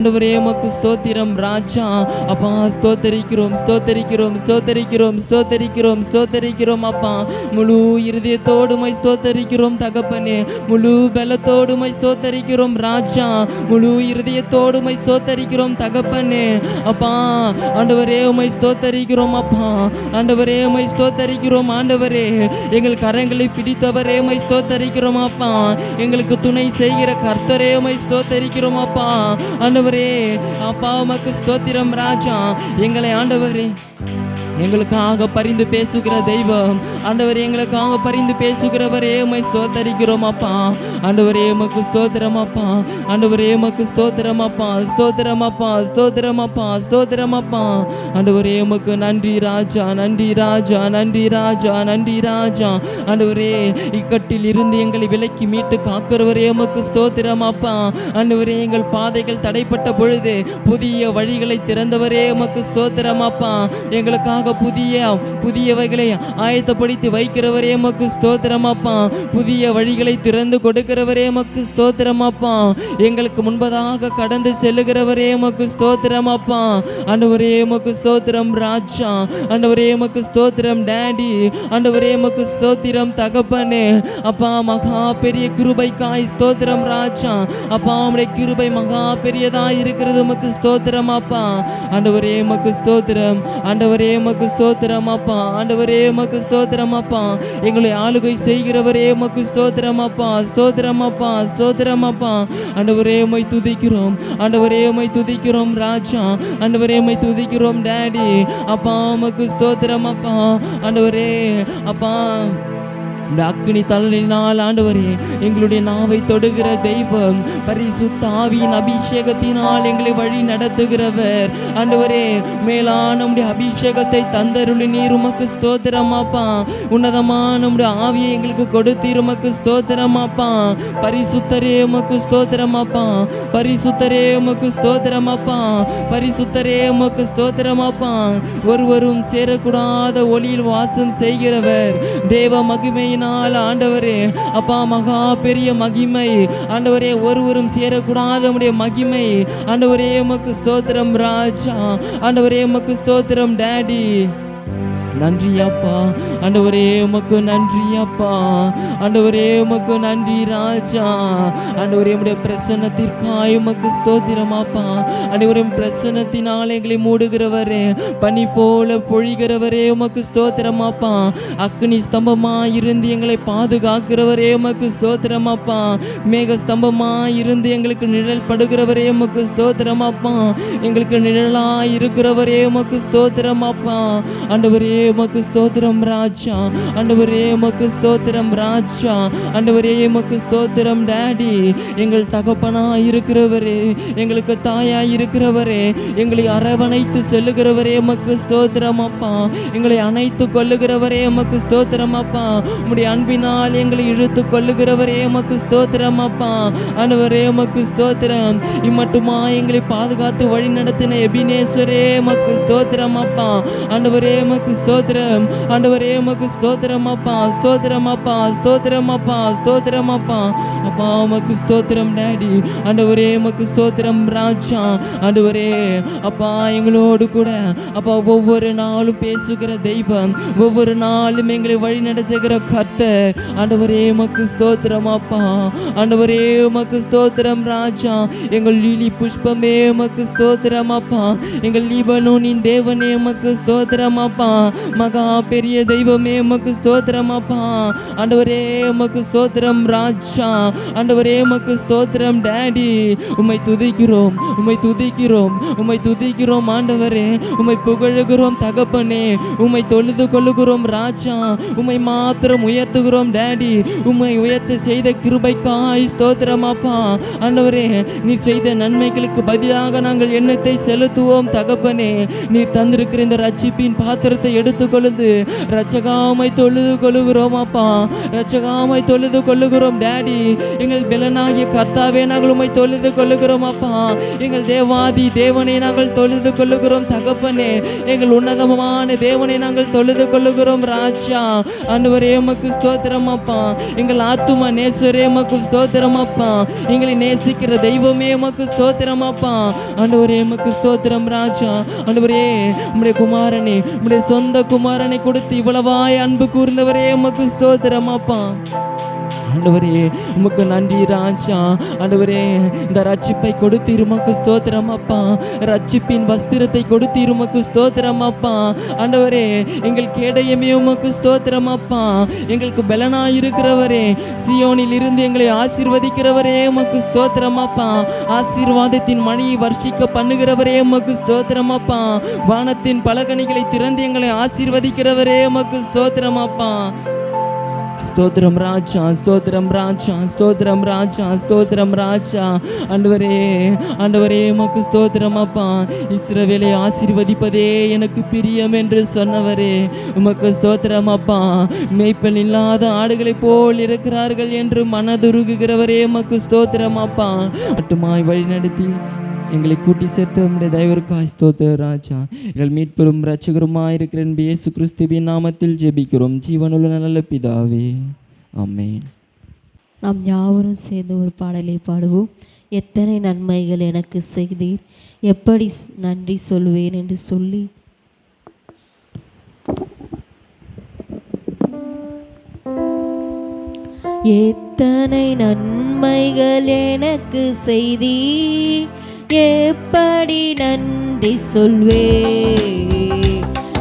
ஆண்டவரே உமக்கு ஸ்தோத்திரம் ராஜா. அப்பா ஸ்தோத்தரிக்கிறோம் ஸ்தோத்தரிக்கிறோம் ஸ்தோத்தரிக்கிறோம் ஸ்தோத்தரிக்கிறோம் ஸ்தோத்தரிக்கிறோம் அப்பா. முழு இருதயத்தோடுமை ஸ்தோத்தரிக்கிறோம் தகப்பனே. முழு பலத்தோடுமை ஸ்தோத்தரிக்கிறோம் ராஜா. முழு இருதயத்தோடுமை ஸ்தோத்தரிக்கிறோம் தகப்பனே. அப்பா ஆண்டவரே உமை ஸ்தோத்தரிக்கிறோம் அப்பா. ஆண்டவரே உமை ஸ்தோத்தரிக்கிறோம் ஆண்டவரே. எங்கள் கரங்களை பிடித்தவரே உமை ஸ்தோத்தரிக்கிறோம் அப்பா. எங்களுக்கு துணை செய்கிற கர்த்தரே உமை ஸ்தோத்தரிக்கிறோம் அப்பா. ஆண்டவரே அப்பா உமக்கு ஸ்தோத்திரம் ராஜா. எங்களை ஆண்டவரே எங்களுக்காக பரிந்து பேசுகிற தெய்வம் ஆண்டவரே, எங்களுக்காக பரிந்து பேசுகிறவரே உம்மை ஸ்தோத்தரிக்கிறோம் அப்பா. ஆண்டவரே உமக்கு ஸ்தோத்திரம் அப்பா. ஆண்டவரே உமக்கு ஸ்தோத்திரம் அப்பா. ஸ்தோத்திரம் அப்பா. ஸ்தோத்திரம் அப்பா. ஸ்தோத்திரம் அப்பா. ஆண்டவரே உமக்கு நன்றி ராஜா. நன்றி ராஜா. நன்றி ராஜா. நன்றி ராஜா. ஆண்டவரே இக்கட்டில் இருந்து எங்களை விலக்கி மீட்டு காக்கிறவரே உமக்கு ஸ்தோத்திரம் அப்பா. ஆண்டவரே எங்கள் பாதைகள் தடைப்பட்ட பொழுது புதிய வழிகளை திறந்தவரே உமக்கு ஸ்தோத்திரம் அப்பா. எங்களுக்காக புதியவைகளை ஆயத்தப்படுத்தி வைக்கிறவரே உமக்கு ஸ்தோத்திரம் அப்பா. புதிய வழிகளை திறந்து கொடுக்கிறவரே உமக்கு ஸ்தோத்திரம் அப்பா. எங்களுக்கு முன்பதாக கடந்து செல்லுகிறவரே உமக்கு ஸ்தோத்திரம் அப்பா. ஆண்டவரே உமக்கு ஸ்தோத்திரம் ராஜா. ஆண்டவரே உமக்கு ஸ்தோத்திரம் டாடி. ஆண்டவரே உமக்கு ஸ்தோத்திரம் தகப்பனே. அப்பா மகா பெரிய கிருபைக்காய் ஸ்தோத்திரம் ராஜா. அப்பா உம்முடைய கிருபை மகா பெரியதாய் இருக்கிறது உமக்கு ஸ்தோத்திரம் அப்பா. ஆண்டவரே உமக்கு ஸ்தோத்திரம். ஆண்டவரே உமக்கு ஸ்தோத்திரம் அப்பா. ஆண்டவரே உமக்கு ஸ்தோத்திரம் அப்பா. எங்களை ஆளுகை செய்கிறவரே உமக்கு ஸ்தோத்திரம் அப்பா. ஸ்தோத்திரம் அப்பா. ஸ்தோத்திரம் அப்பா. ஆண்டவரே உம்மை துதிக்கிறோம். ஆண்டவரே உம்மை துதிக்கிறோம் ராஜா. ஆண்டவரே உம்மை துதிக்கிறோம் டாடி. அப்பா உமக்கு ஸ்தோத்திரம் அப்பா. ஆண்டவரே அப்பா அக்கினி தழலினால் ஆண்டவரே எங்களுடைய நாவை தொடுகிற தெய்வம் பரிசுத்த ஆவியின் அபிஷேகத்தினால் எங்களை வழி நடத்துகிறவர் ஆண்டவரே. மேலான உம்முடைய அபிஷேகத்தை தந்தருளி நீர் உமக்கு ஸ்தோத்திரம் அப்பா. உன்னதமான உம்முடைய ஆவியை எங்களுக்கு கொடுத்தீர் உமக்கு ஸ்தோத்திரம் அப்பா. பரிசுத்தரே உமக்கு ஸ்தோத்திரம் அப்பா. பரிசுத்தரே உமக்கு ஸ்தோத்திரம் அப்பா. பரிசுத்தரே உமக்கு ஸ்தோத்திரம் அப்பா. ஒருவரும் சேரக்கூடாத ஒளியில் வாசம் செய்கிறவர் தேவ மகிமையின் ஆண்டவரே. அப்பா மகா பெரிய மகிமை ஆண்டவரே. ஒருவரும் சேரக்கூடாத உம்முடைய மகிமை ஆண்டவரே உமக்கு ஸ்தோத்திரம் ராஜா. ஆண்டவரே உமக்கு ஸ்தோத்திரம் டாடி. நன்றி அப்பா. ஆண்டவரே உமக்கு நன்றி அப்பா. ஆண்டவரே உமக்கு நன்றி ராஜா. ஆண்டவரே உம்முடைய பிரசன்னத்திற்காய் உமக்கு ஸ்தோத்திரம் அப்பா. ஆண்டவரே பிரசன்னத்தினால் எங்களை மூடுகிறவரே, பனி போல பொழிகிறவரே உமக்கு ஸ்தோத்திரம் அப்பா. அக்னி ஸ்தம்பமா இருந்து எங்களை பாதுகாக்கிறவரே உமக்கு ஸ்தோத்திரம் அப்பா. மேக ஸ்தம்பமா இருந்து எங்களுக்கு நிழல் படுகிறவரே உமக்கு ஸ்தோத்திரம் அப்பா. எங்களுக்கு நிழலா இருக்கிறவரே உமக்கு ஸ்தோத்திரம் அப்பா. ஆண்டவரே உமக்கு ஸ்தோத்திரம் ராஜா. ஆண்டவரே உமக்கு ஸ்தோத்திரம் ராஜா. ஆண்டவரே உமக்கு ஸ்தோத்திரம் டாடி. எங்கள் தகப்பனா இருக்கிறவரே, எங்களுக்கு தாயா இருக்கிறவரே, எங்களை அரவணைத்து செல்லுகிறவரே உமக்கு ஸ்தோத்திரம் அப்பா. எங்களை அணைத்து கொள்ளுகிறவரே உமக்கு ஸ்தோத்திரம் அப்பா. உம்முடைய அன்பினால் எங்களை இழுத்து கொள்ளுகிறவரே உமக்கு ஸ்தோத்திரம் அப்பா. ஆண்டவரே உமக்கு ஸ்தோத்திரம். இம்மட்டுமா எங்களை பாதுகாத்து வழி நடத்தின எபினேஸ்வரே உமக்கு ஸ்தோத்திரம் அப்பா. ஆண்டவரே உமக்கு ஸ்தோத்திரம். ஆண்டவரே உமக்கு ஸ்தோத்திரம் அப்பா. ஸ்தோத்திரம் அப்பா. ஸ்தோத்திரம் அப்பா. ஸ்தோத்திரம் அப்பா. அப்பா உமக்கு ஸ்தோத்திரம் டாடி. ஆண்டவரே உமக்கு ஸ்தோத்திரம் ராஜா. ஆண்டவரே அப்பா எங்களோடு கூட அப்பா ஒவ்வொரு நாளும் பேசுகிற தெய்வம், ஒவ்வொரு நாளும் எங்களை வழி நடத்துகிற கர்த்தர். ஆண்டவரே உமக்கு ஸ்தோத்திரம் அப்பா. ஆண்டவரே உமக்கு ஸ்தோத்திரம் ராஜா. எங்கள் லீலி புஷ்பமே உமக்கு ஸ்தோத்திரம் அப்பா. எங்கள் லீபனோனின் தேவனே உமக்கு ஸ்தோத்திரம் அப்பா. மகா பெரிய தெய்வமே உமக்கு ஸ்தோத்திரம் அப்பா. ஆண்டவரே உமக்கு ஸ்தோத்திரம் ராஜா. ஆண்டவரே உமக்கு ஸ்தோத்திரம் டாடி. உம்மை துதிக்கிறோம், உம்மை துதிக்கிறோம், உம்மை துதிக்கிறோம் ஆண்டவரே. உம்மை புகழுகிறோம் தகப்பனே. உம்மை தொழுது கொள்ளுகிறோம் ராஜா. உம்மை மாத்திரம் உயர்த்துகிறோம் டாடி. உம்மை உயர்த்த செய்த கிருபைக்காய் ஸ்தோத்திரம் அப்பா. ஆண்டவரே நீர் செய்த நன்மைகளுக்கு பதிலாக நாங்கள் எண்ணத்தை செலுத்துவோம் தகப்பனே. நீர் தந்திருக்கிற இந்த ரட்சிப்பின் பாத்திரத்தை எடுத்துக்கொள்ளுது. ரட்சகாமை தொழுது கொள்ளுகிறோம் அப்பா, ரட்சகாமை தொழுது கொள்ளுகிறோம் டாடி. எங்கள் பெலனாகிய கர்த்தாவே நாங்கள் உம்மை தொழுது கொள்ளுகிறோம் அப்பா. எங்கள் தேவாதி தேவனை நாங்கள் தொழுது கொள்ளுகிறோம் தகப்பனே. எங்கள் உன்னதமான தேவனை நாங்கள் தொழுது கொள்ளுகிறோம் ராஜா. ஆண்டவரே உமக்கு ஸ்தோத்திரம் அப்பா. எங்கள் ஆத்துமா நேசரே உமக்கு ஸ்தோத்திரம் அப்பா. எங்களை நேசிக்கிற தெய்வமே உமக்கு ஸ்தோத்திரம் அப்பா. ஆண்டவரே உமக்கு ஸ்தோத்திரம் ராஜா. ஆண்டவரே உம்முடைய குமாரனை, உம்முடைய சொந்த குமாரனை கொடுத்து இவ்வளவாய் அன்பு கூர்ந்தவரே உமக்கு ஸ்தோத்திரம் அப்பா. ஆண்டவரே உமக்கு நன்றி ராஜா. ஆண்டவரே இந்த ரட்சிப்பை கொடுத்தீர் உமக்கு ஸ்தோத்திரம் அப்பா. ரட்சிப்பின் வஸ்திரத்தை கொடுத்தீர் உமக்கு ஸ்தோத்திரம் அப்பா. ஆண்டவரே எங்கள் கேடயமே உமக்கு ஸ்தோத்திரம் அப்பா. எங்களுக்கு பலனாய் இருக்கிறவரே, சியோனில் இருந்து எங்களை ஆசீர்வதிக்கிறவரே உமக்கு ஸ்தோத்திரம் அப்பா. ஆசீர்வாதத்தின் மழையை வர்ஷிக்க பண்ணுகிறவரே உமக்கு ஸ்தோத்திரம் அப்பா. வானத்தின் பலகணிகளை திறந்து எங்களை ஆசீர்வதிக்கிறவரே உமக்கு ஸ்தோத்திரம் அப்பா. ஸ்தோத்திரம் ராஜா, ஸ்தோத்திரம் ராஜா, ஸ்தோத்திரம் ராஜா, ஸ்தோத்திரம் ராஜா. ஆண்டவரே ஆண்டவரே உமக்கு ஸ்தோத்திரம் அப்பா. இஸ்ரவேலை ஆசீர்வதிப்பதே எனக்கு பிரியம் என்று சொன்னவரே உமக்கு ஸ்தோத்திரம் அப்பா. மேய்ப்பன் இல்லாத ஆடுகளைப் போல் இருக்கிறார்கள் என்று மனதுருகுகிறவரே உமக்கு ஸ்தோத்திரம் அப்பா. மட்டுமாய் வழிநடத்தி எங்களை கூட்டி சேர்த்து உம்முடைய தயவிற்காய் ஸ்தோத்திர ராஜா. எங்கள் மீட்பெரும் இரட்சகருமாய் இருக்கிற இயேசு கிறிஸ்துவின் நாமத்தில் ஜெபிக்கிறோம் ஜீவனுள்ள நல்ல பிதாவே, ஆமென். நாம் யாவரும் சேர்ந்து ஒரு பாடலை பாடுவோம். எத்தனை நன்மைகள் எனக்கு செய்தீர், எப்படி நன்றி சொல்வேன் என்று சொல்லி. எத்தனை நன்மைகள் எனக்கு செய்தீர், எப்படி நன்றி சொல்வே,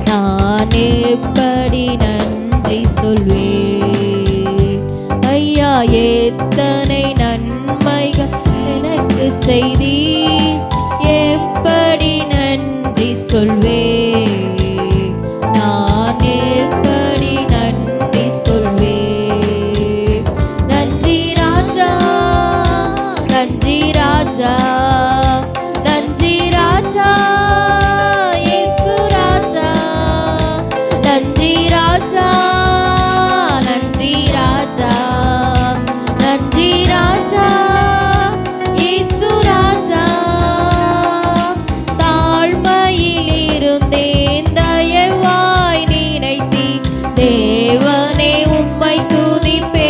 நான் எப்படி நன்றி சொல்வே. ஐயா எத்தனை நன்மைகள் எனக்கு செய்தீர், எப்படி நன்றி சொல்வே, நான் எப்படி நன்றி சொல்வே. நன்றி ராஜா, நன்றி ராஜா, நன்றி ராஜா, இயேசு ராஜா. நன்றி ராஜா, நன்றி ராஜா, நன்றி ராஜா, இயேசு ராஜா. தாழ்மையில் இருந்தேன் தயவாய் நினைத்தி, தேவனே உம்மை துதிப்பே.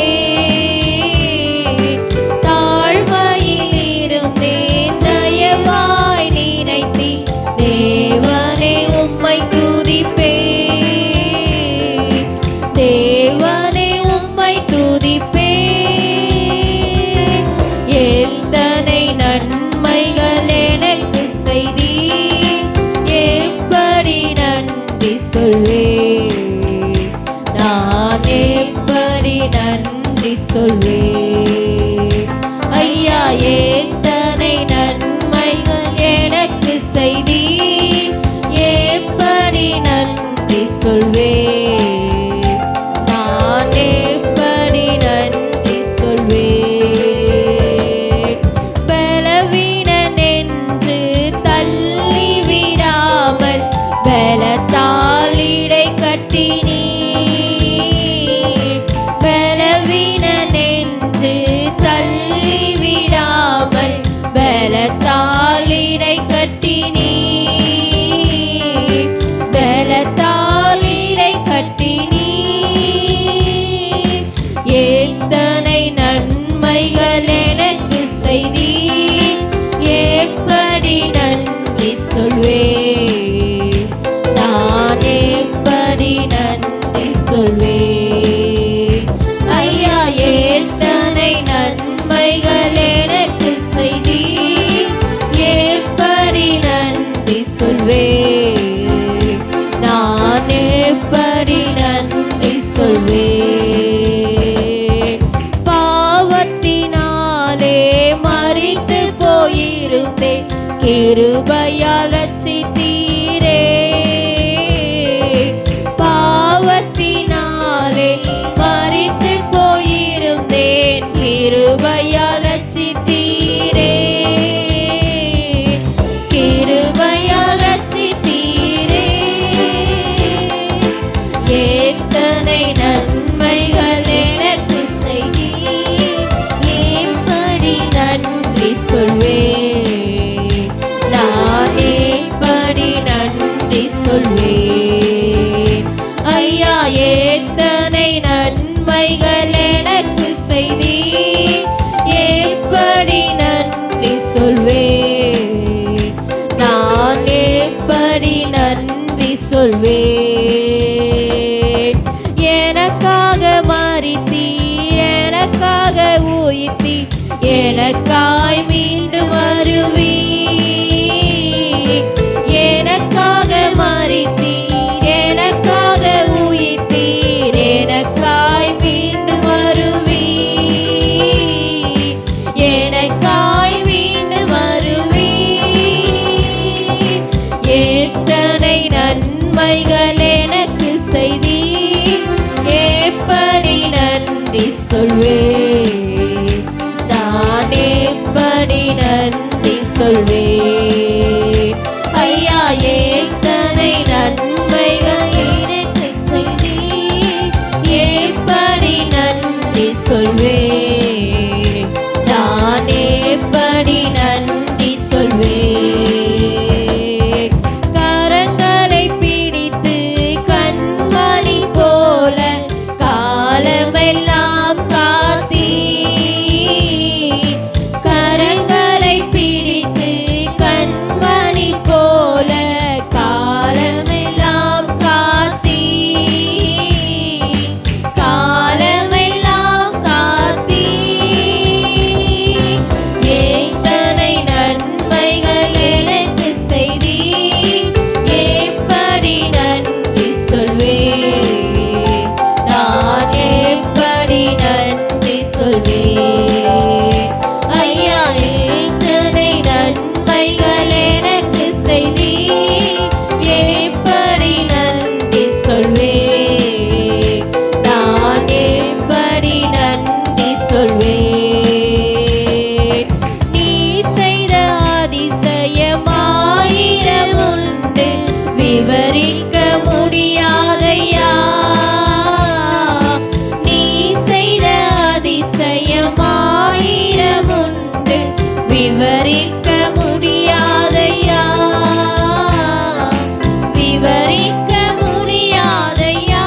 தேவனே உம்மை துதிப்பே, தேவனே உம்மை துதிப்பே. எத்தனை நன்மைகள் எனக்கு செய்தீர், எப்படி நன்றி சொல்வே, நான் எப்படி நன்றி சொல்வே. ஐயா எத்தனை நன்மைகள் எனக்கு செய்தீர், எப்படி நன்றி சொல்வே, நான் எப்படி நன்றி சொல்வே. பலவீனன் என்று தள்ளிவிடாமல் பலத்தால் இடை கட்டினீர். பலவீனன் என்று தள்ளிவிடாமல் பலத்தால் இடை கட்டினீர், பலத்தால் இடை கட்டினீர். எத்தனை நன்மைகள் எனக்கு செய்தீர், எப்படி நன்றி சொல்வே, நான் எப்படி நன்றி சொல்வே. ஐயா எத்தனை நன்மைகள் எனக்கு செய்தீர், எப்படி நன்றி சொல்வே, நான் எப்படி நன்றி சொல்வே. பாவத்தினாலே மரித்து போயிருந்தேன், கிருபையால் ரட்சித்தீரே. பாவத்தினாலே மரித்து போயிருந்தேன், கிருபையால் ரட்சித்தீரே. கிருபையால் ரட்சித்தீரே. சொல்வேன், நான் எப்படி நன்றி சொல்வேன். ஐயா எத்தனை நன்மைகள் எனக்கு செய்தீர், எப்படி நன்றி சொல்வேன், நான் எப்படி நன்றி சொல்வேன். கரங்களை பிடித்து கண்மணி போல காலமெல்லாம் காத்தீர், கரங்களை பிடித்து கண்மணி போல காலமெல்லாம் காத்தீர், காலமெல்லாம் காத்தீர். எத்தனை நன்மைகள் எனக்கு செய்தீர், எப்படி நன்றி சொல்வேன், நான் எப்படி நன்றி சொல்வேன். ஐயா எத்தனை நன்மைகள் எனக்கு செய்தீர், எப்படி நன்றி சொல்வேன், நான் எப்படி நன்றி சொல்வேன். நீ செய்த அதிசயமாயிரம் உண்டு, விவரிக்க முடியாதையா. நீ செய்த அதிசயமாயிரம் உண்டு, விவரிக்க முடியாதையா, விவரிக்க முடியாதையா.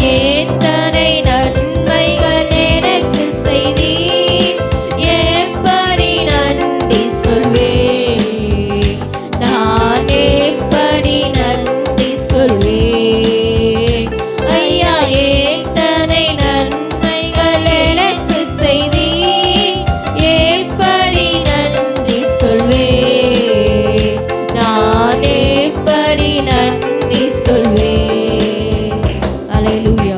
எத்தனை நன்மைகள் எனக்கு செய்தீர், எப்படி நன்றி சொல்வேன், நான் எப்படி நன்றி சொல்வேன். ஐயா எத்தனை நன்மைகள் எனக்கு செய்தீர், எப்படி நன்றி சொல்வேன், நான் எப்படி நன்றி சொல்வேன். அல்லேலூயா.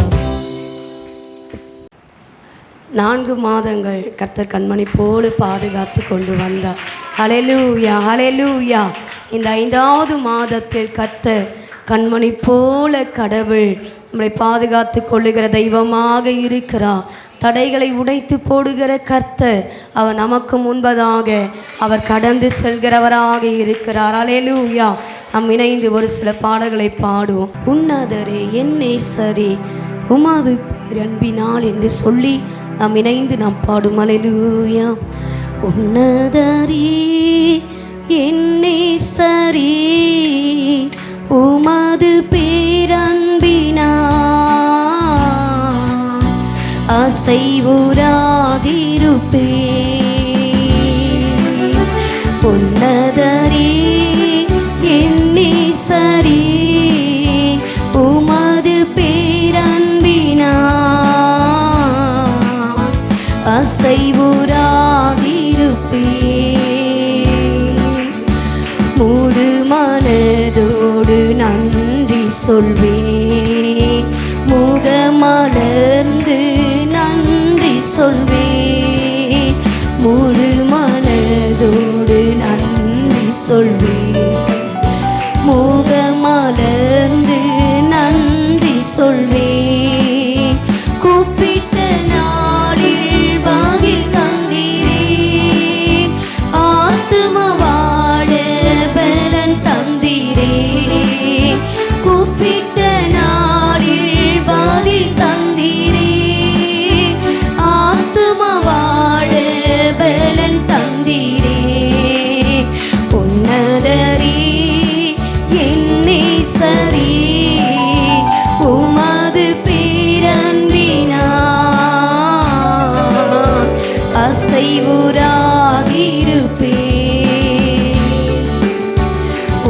4 மாதங்கள் கர்த்தர் கண்மணி போல பாதுகாத்து கொண்டு வந்தார். ஹல்லேலூயா, ஹல்லேலூயா. இந்த 5வது மாதத்தில் கர்த்தர் கண்மணி போல கடவுள் நம்மளை பாதுகாத்து கொள்ளுகிற தெய்வமாக இருக்கிறார். தடைகளை உடைத்து போடுகிற கர்த்தர் அவர் நமக்கு முன்பதாக அவர் கடந்து செல்கிறவராக இருக்கிறார். ஹல்லேலூயா. நாம் இணைந்து ஒரு சில பாடல்களை பாடுவோம். உன்னதரே என் நேசரே உமது பேரன்பினால் என்று சொல்லி நாம் இணைந்து நாம் பாடும். ஹல்லேலூயா. உன்னதரே என் நேசரே உமது பேரன்பினால் அசைவுறாதிருப்பேன். உன்னதரே என் நேசரே உமது பேரன்பினால் அசைவுறாதிருப்பேன். முழு மனதோடு நன்றி சொல்வேன், முகமலர்ந்து நன்றி சொல்வேன், முழு மனதோடு நன்றி சொல்வேன், முகமலர்ந்து நன்றி சொல்வேன். கூப்பிட்ட நாளில் பதில் தந்தீரே, ஆத்தும வாழ பலன் தந்தீரே. கூப்பிட்ட நாளில் பதில் தந்தீரே, ஆத்தும வாழ பலன் தந்தீரே. உன்னதரே என் நேசரே உமது பேரன்பினால் அசைவுறாதிருப்பேன்.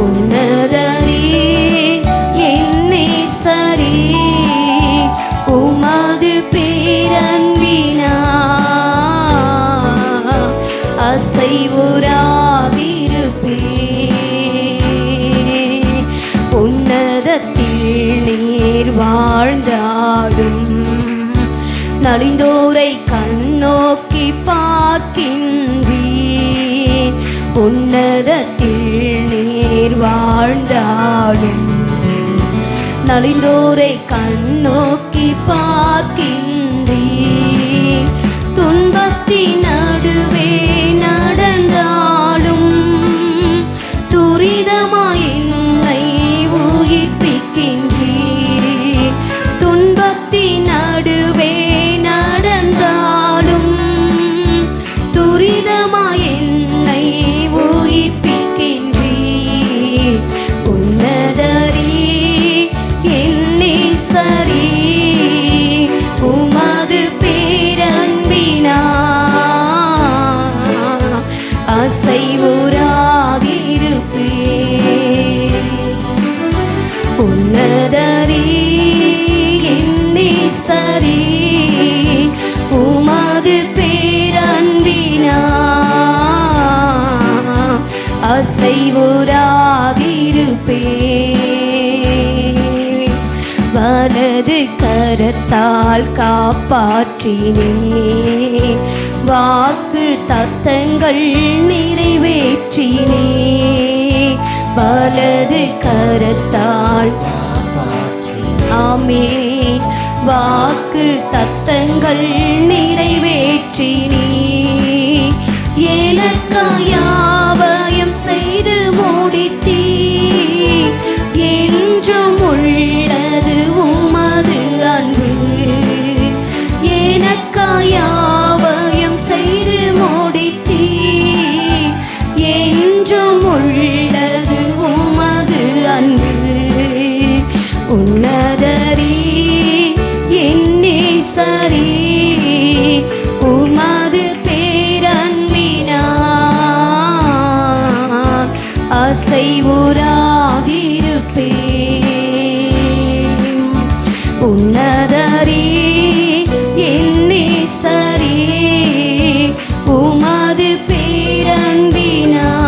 உன்னதரே என் நேசரே உமது பேரன்பினால் அசைவுறாதிருப்பேன். உன்னதத்தில் நீர் வாழ்ந்தாடும் நலிந்தோரை கண்ணோக்கி பார்க்கின்றீர். உன்னதத்தில் நீர் வாழ்ந்தாடும் நலிந்தோரை கண்ணோக்கி பார்க்கின்றீர். துன்பத்தின் நடுவே நடந்தாலும் துரிதமாய் என்னை உயிர்ப்பிக்கின்றீர். துன்பத்தின் நடுவே நடந்தாலும் துரிதமாய் என்னை உயிர்ப்பிக்கின்றீர். உன்னதரே என் நேசரே, உமது பேரன்பினால் அசைவுறாதிருப்பேன். உன்னதரே என் நேசரே, உமது பேரன்பினால் அசைவுறாதிருப்பேன். வலது கரத்தால் காப்பாற்றினே, வாக்கு தத்தங்கள் நிறைவேற்றினே. வலது கரத்தால் ஆமே, வாக்கு தத்தங்கள் நிறைவேற்றினே. எனக்காயாவயம் செய்து முடித்தீ, என்றும் உள்ளது உமது அன்பு. எனக்காயாவயம் செய்து முடித்தீ, என்றும் உள்ளது உமது அன்பு. உன்னதரே என் நேசரே, உமது பேரன்பினால் அசைவுறாதிருப்பேன். உன்னதரே என் நேசரே, உமது பேரன்பினால்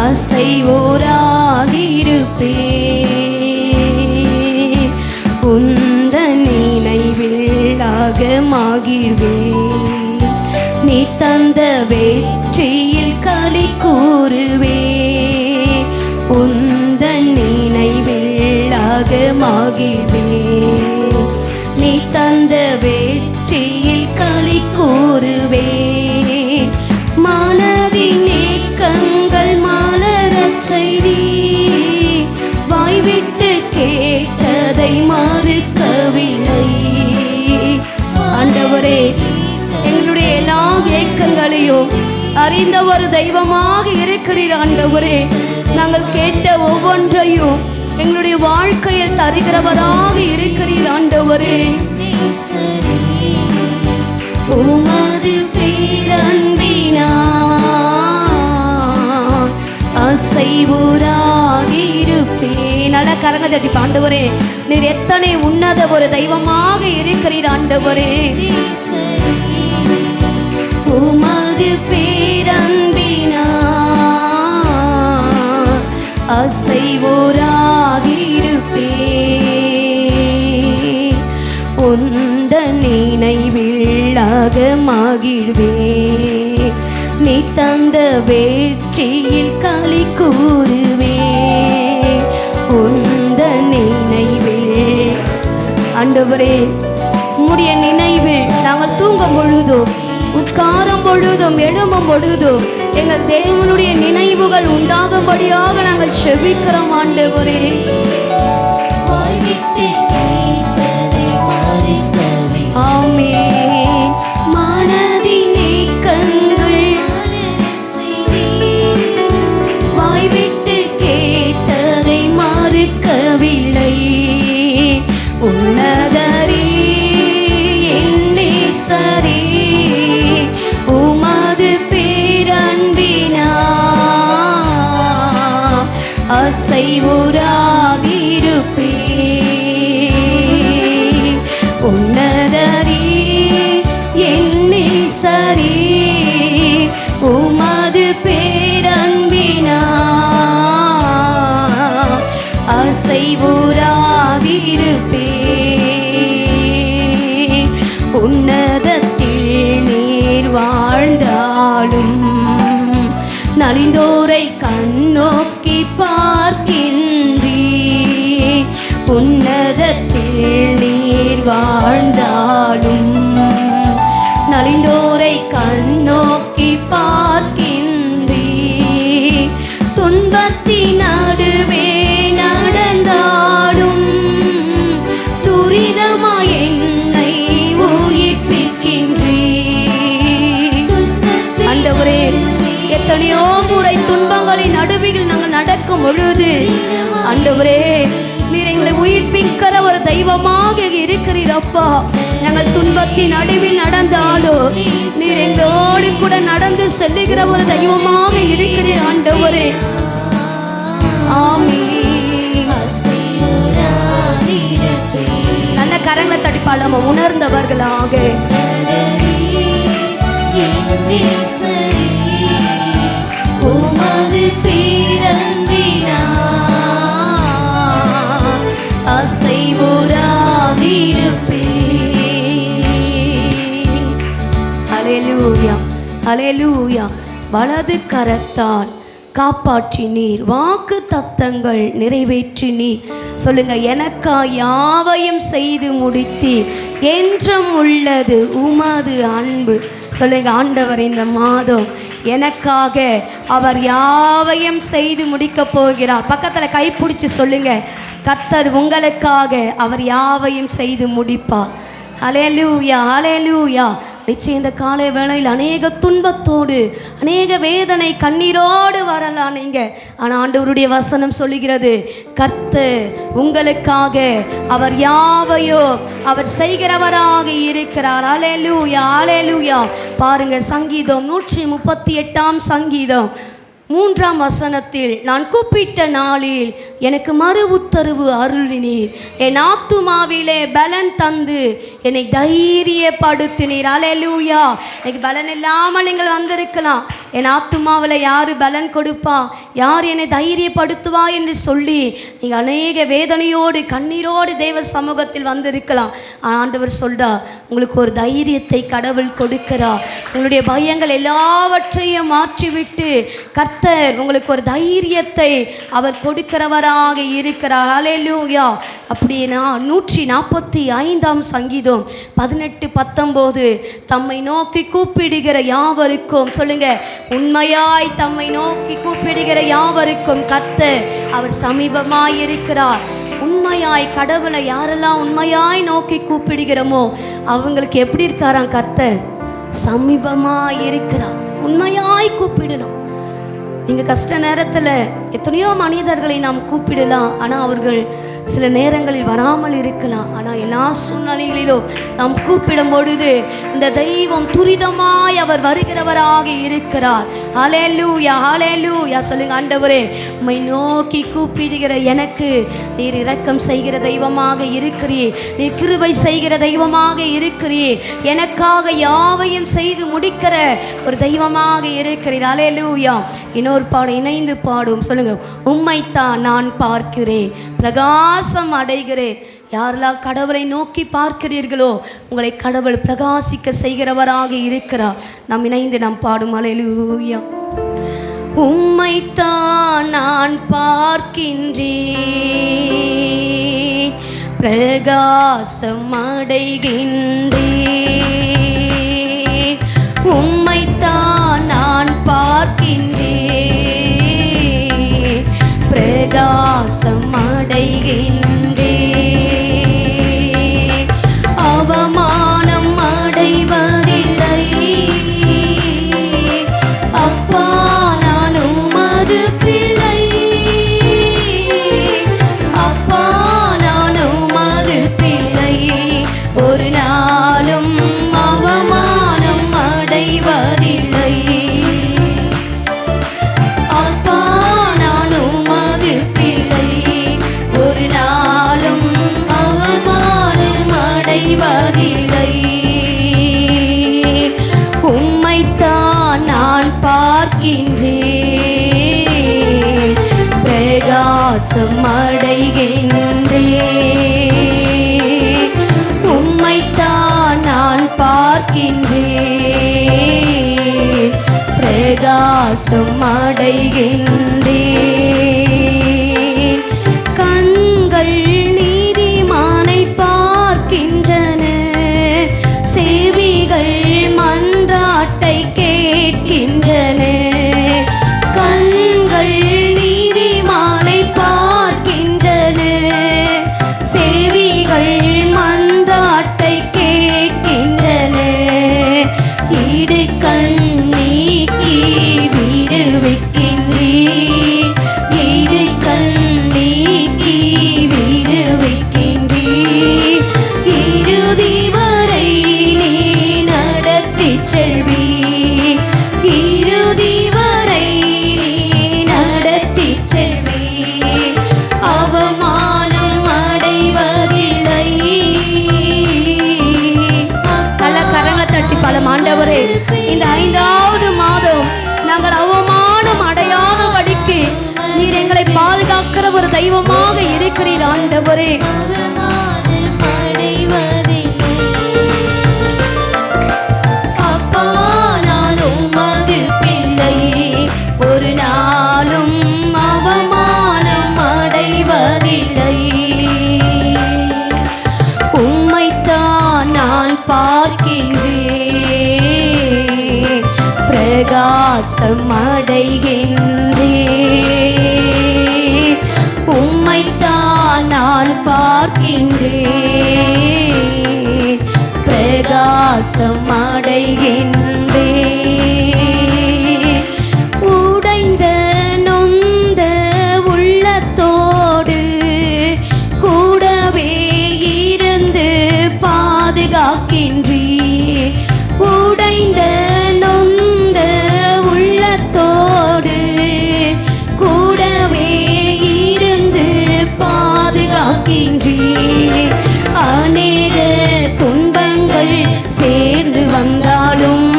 அசைவுறாதிருப்பேன். உந்த நினைவில் அகமாகிடுவேன், நீ தந்த வெற்றியில் களி கூறுவேன். உந்த நினைவில் அகமாகிடுவேன், நீ தந்த வெற்றியில் களி கூறுவேன். மனதின் ஏக்கங்கள் மலரச் செய்தி, வாய்விட்டு கேட்டதை மறுக்கவில்லை. ஆண்டவரே, எங்களுடைய எல்லா ஏக்கங்களையும் அறிந்த ஒரு தெய்வமாக இருக்கிறீர். ஆண்டவரே, நாங்கள் கேட்ட ஒவ்வொன்றையும் எங்களுடைய வாழ்க்கையில் தருகிறவராக இருக்கிறீர். ஆண்டவரே, உமது பேரன்பினால் அசைவுறாதிருப்பேன். நல்ல கரங்க தட்டி ஆண்டவரே, நீர் எத்தனை உன்னத ஒரு தெய்வமாக இருக்கிறீர். ஆண்டவரே, உமது பேரன்பினால் அசைவுறாதிருப்பேன். உந்த நினைவில் அகமாகிடுவேன், நீ தந்த வெற்றியில் களி கூறுவேன். உந்த நினைவில் ஆண்டவரே, உம்முடைய நினைவில் நாங்கள் தூங்கும் பொழுதும் உட்காரும் பொழுதும் எழும்பும் பொழுதும் எங்கள் தேவனுடைய நினைவுகள் உண்டாகும்படியாக நாங்கள் செபிக்கிறோம். ஆண்டவரே, ஆமென். மனதின் ஏக்கங்கள் வாய்விட்டு கேட்டதை மறுக்கவில்லை. உன்னதரே என் நேசரே, உமது பேரன்பினால் அசைவுறாதிருப்பேன். உன்னதரே என் நேசரே, உமது பேரன்பினால் அசைவுறாதிருப்பேன். உன்னதத்தில் நீர் வாழ்ந்தாலும் நலிந்தோரை கண்ணோக்கி பார்க்கின்றீர். உன்னதத்தில் வாழ்ந்தாலும் நலிந்தோரை கண்ணோக்கி பார்க்கின்றே. துன்பத்தின் நடுவே நடந்தாலும் துரிதமாய் என்னை உயிர்ப்பிக்கின்றே. ஆண்டவரே, எத்தனையோ முறை துன்பங்களின் நடுவில் நாங்கள் நடக்கும் பொழுது ஆண்டவரே, நீர் எங்களை உயிர்ப்பிக்கிற ஒரு தெய்வமாக இருக்கிறீர் அப்பா. நாங்கள் துன்பத்தின் நடுவில் நடந்தாலோ நீர் எங்களோடு கூட நடந்து செல்லுகிற ஒரு தெய்வமாக இருக்கிறீர் ஆண்டவரே. ஆமென். நல்ல கரங்களை தட்டி பாடாம உணர்ந்தவர்களாக உமது பேரன்பினா அசைவுறாதிருப்பே. ஹல்லேலூயா, ஹல்லேலூயா. வலது கரத்தால் காப்பாற்றினீர், வாக்கு தத்தங்கள் நிறைவேற்றினீர். சொல்லுங்க, எனக்கா யாவையும் செய்து முடித்தீர், என்றும் உள்ளது உமது அன்பு. சொல்லுங்க, ஆண்டவர் இந்த மாதம் எனக்காக அவர் யாவையும் செய்து முடிக்க போகிறார். பக்கத்தில் கைப்பிடிச்சு சொல்லுங்க, கர்த்தர் உங்களுக்காக அவர் யாவையும் செய்து முடிப்பார். ஹல்லேலூயா, ஹல்லேலூயா. நிச்சயம் இந்த காலை வேளையில் அநேக துன்பத்தோடு அநேக வேதனை கண்ணீரோடு வரலாம் நீங்கள். ஆனால் ஆண்டவருடைய வசனம் சொல்லுகிறது, கர்த்தர் உங்களுக்காக அவர் யாவையோ அவர் செய்கிறவராக இருக்கிறார். ஹல்லேலூயா, ஹல்லேலூயா. பாருங்க, சங்கீதம் 138 சங்கீதம் 3 வசனத்தில், நான் கூப்பிட்ட நாளில் எனக்கு மறு உத்தரவு அருளினீர், என் ஆத்துமாவிலே பலன் தந்து என்னை தைரியப்படுத்தினீர். ஹல்லேலூயா. இன்னைக்கு பலன் இல்லாமல் நீங்கள் வந்திருக்கலாம். என் ஆத்துமாவில் யார் பலன் கொடுப்பா, யார் என்னை தைரியப்படுத்துவா என்று சொல்லி நீங்கள் அநேக வேதனையோடு கண்ணீரோடு தேவ சமூகத்தில் வந்திருக்கலாம். ஆண்டவர் சொல்றார், உங்களுக்கு ஒரு தைரியத்தை கடவுள் கொடுக்கிறார். உங்களுடைய பயங்கள் எல்லாவற்றையும் மாற்றிவிட்டு கர்த்தர் உங்களுக்கு ஒரு தைரியத்தை அவர் கொடுக்கிறவராக இருக்கிறார். ஹல்லேலூயா. அப்படின்னா 145 சங்கீதம் 18-19, தம்மை நோக்கி கூப்பிடுகிற யாவருக்கும், சொல்லுங்க, உண்மையாய் தம்மை நோக்கி கூப்பிடுகிற யாவருக்கும் கர்த்தர் அவர் சமீபமாய் இருக்கிறார். உண்மையாய் கடவுளை யாரெல்லாம் உண்மையாய் நோக்கி கூப்பிடுகிறோமோ அவங்களுக்கு எப்படி இருக்காராம்? கர்த்தர் சமீபமாய் இருக்கிறார். உண்மையாய் கூப்பிடணும். நீங்கள் கஷ்ட நேரத்தில் எத்தனையோ மனிதர்களை நாம் கூப்பிடலாம், ஆனால் அவர்கள் சில நேரங்களில் வராமல் இருக்கலாம். ஆனால் எல்லா சூழ்நிலைகளிலும் நாம் கூப்பிடும் பொழுது இந்த தெய்வம் துரிதமாய் அவர் வருகிறவராக இருக்கிறார். ஹல்லேலூயா, ஹல்லேலூயா. சொல்லுங்க, ஆண்டவரே, உம்மை நோக்கி கூப்பிடுகிற எனக்கு நீர் இரக்கம் செய்கிற தெய்வமாக இருக்கிறீர், நீர் கிருபை செய்கிற தெய்வமாக இருக்கிறீர், எனக்காக யாவையும் செய்து முடிக்கிற ஒரு தெய்வமாக இருக்கிறீர். ஹல்லேலூயா. இன்னொரு பாடம் இணைந்து பாடும். சொல்லுங்க, உம்மைத்தான் நான் பார்க்கிறேன், பிரகாசம் அடைகிறேன். யாரெல்லாம் கடவுளை நோக்கி பார்க்கிறீர்களோ உங்களை கடவுள் பிரகாசிக்க செய்கிறவராக இருக்கிறார். நாம் இணைந்து நாம் பாடும். ஹல்லேலூயா. உம்மைத்தான் நான் பார்க்கின்றேன், பிரகாசம் அடைகின்றேன். உம்மைத்தான் நான் பார்க்கின்றேன், பிரகாசம் அடைகின்றேன். அவமானம் அடைவதில்லை அப்பா, நான் உமது பிள்ளை. அப்பா, நான் உமது பிள்ளை. ஒரு நாளும் அவமானம் அடைவதில்லை. அப்பா, நான் உமது பிள்ளை. ஒரு நாளும் அவமானம் அடைவதில்லை. உம்மைத்தான் நான் பார்க்கின்றேன், பிரகாசம் அடைகின்றேன். உம்மைத்தான் நான் பார்க்கின்றேன், பிரகாசம் அடைகின்றேன். கண்கள் நீதிமானை பார்க்கின்றன, ஆண்டவரே. அப்பா நான் உமது பிள்ளை, ஒரு நாளும் அவமானம் அடைவதில்லை. உம்மைத்தான் நான் பார்க்கின்றேன், பிரகாசம் அடைகின்றேன். உம்மைத்தான் நான் பார்க்கின்றேன், பிரகாசம் அடைகின்றேன். உடைந்த நொந்த உள்ளத்தோடு கூடவே இருந்து பாதுகாக்கின்றீர். உடைந்த நொந்த உள்ளத்தோடு கூடவே இருந்து பாதுகாக்கின்றீர். அநேக துன்பங்கள் சேர்ந்து வந்தாலும்,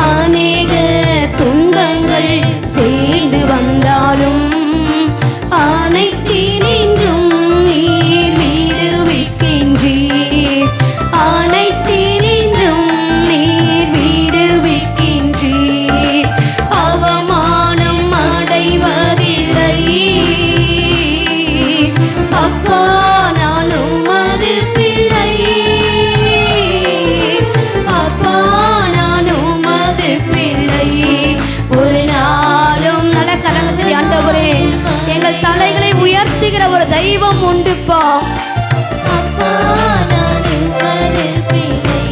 அநேக துன்பங்கள் சேர்ந்து வந்தாலும், அனைத்தினின்றும் நீர் விடுவிக்கின்றீர். அனைத்தினின்றும் நீர் விடுவிக்கின்றீர். அவமானம் அடைவதில்லை. அப்பா நான் உமது பிள்ளை, அப்பா நான் உமது பிள்ளை. ஒரு நாளும் நல்ல கரங்களை ஆண்டவரே, எங்கள் தலைகளை உயர்த்துகிற ஒரு தெய்வம் உண்டுப்பா. அப்பா நான் உமது பிள்ளை,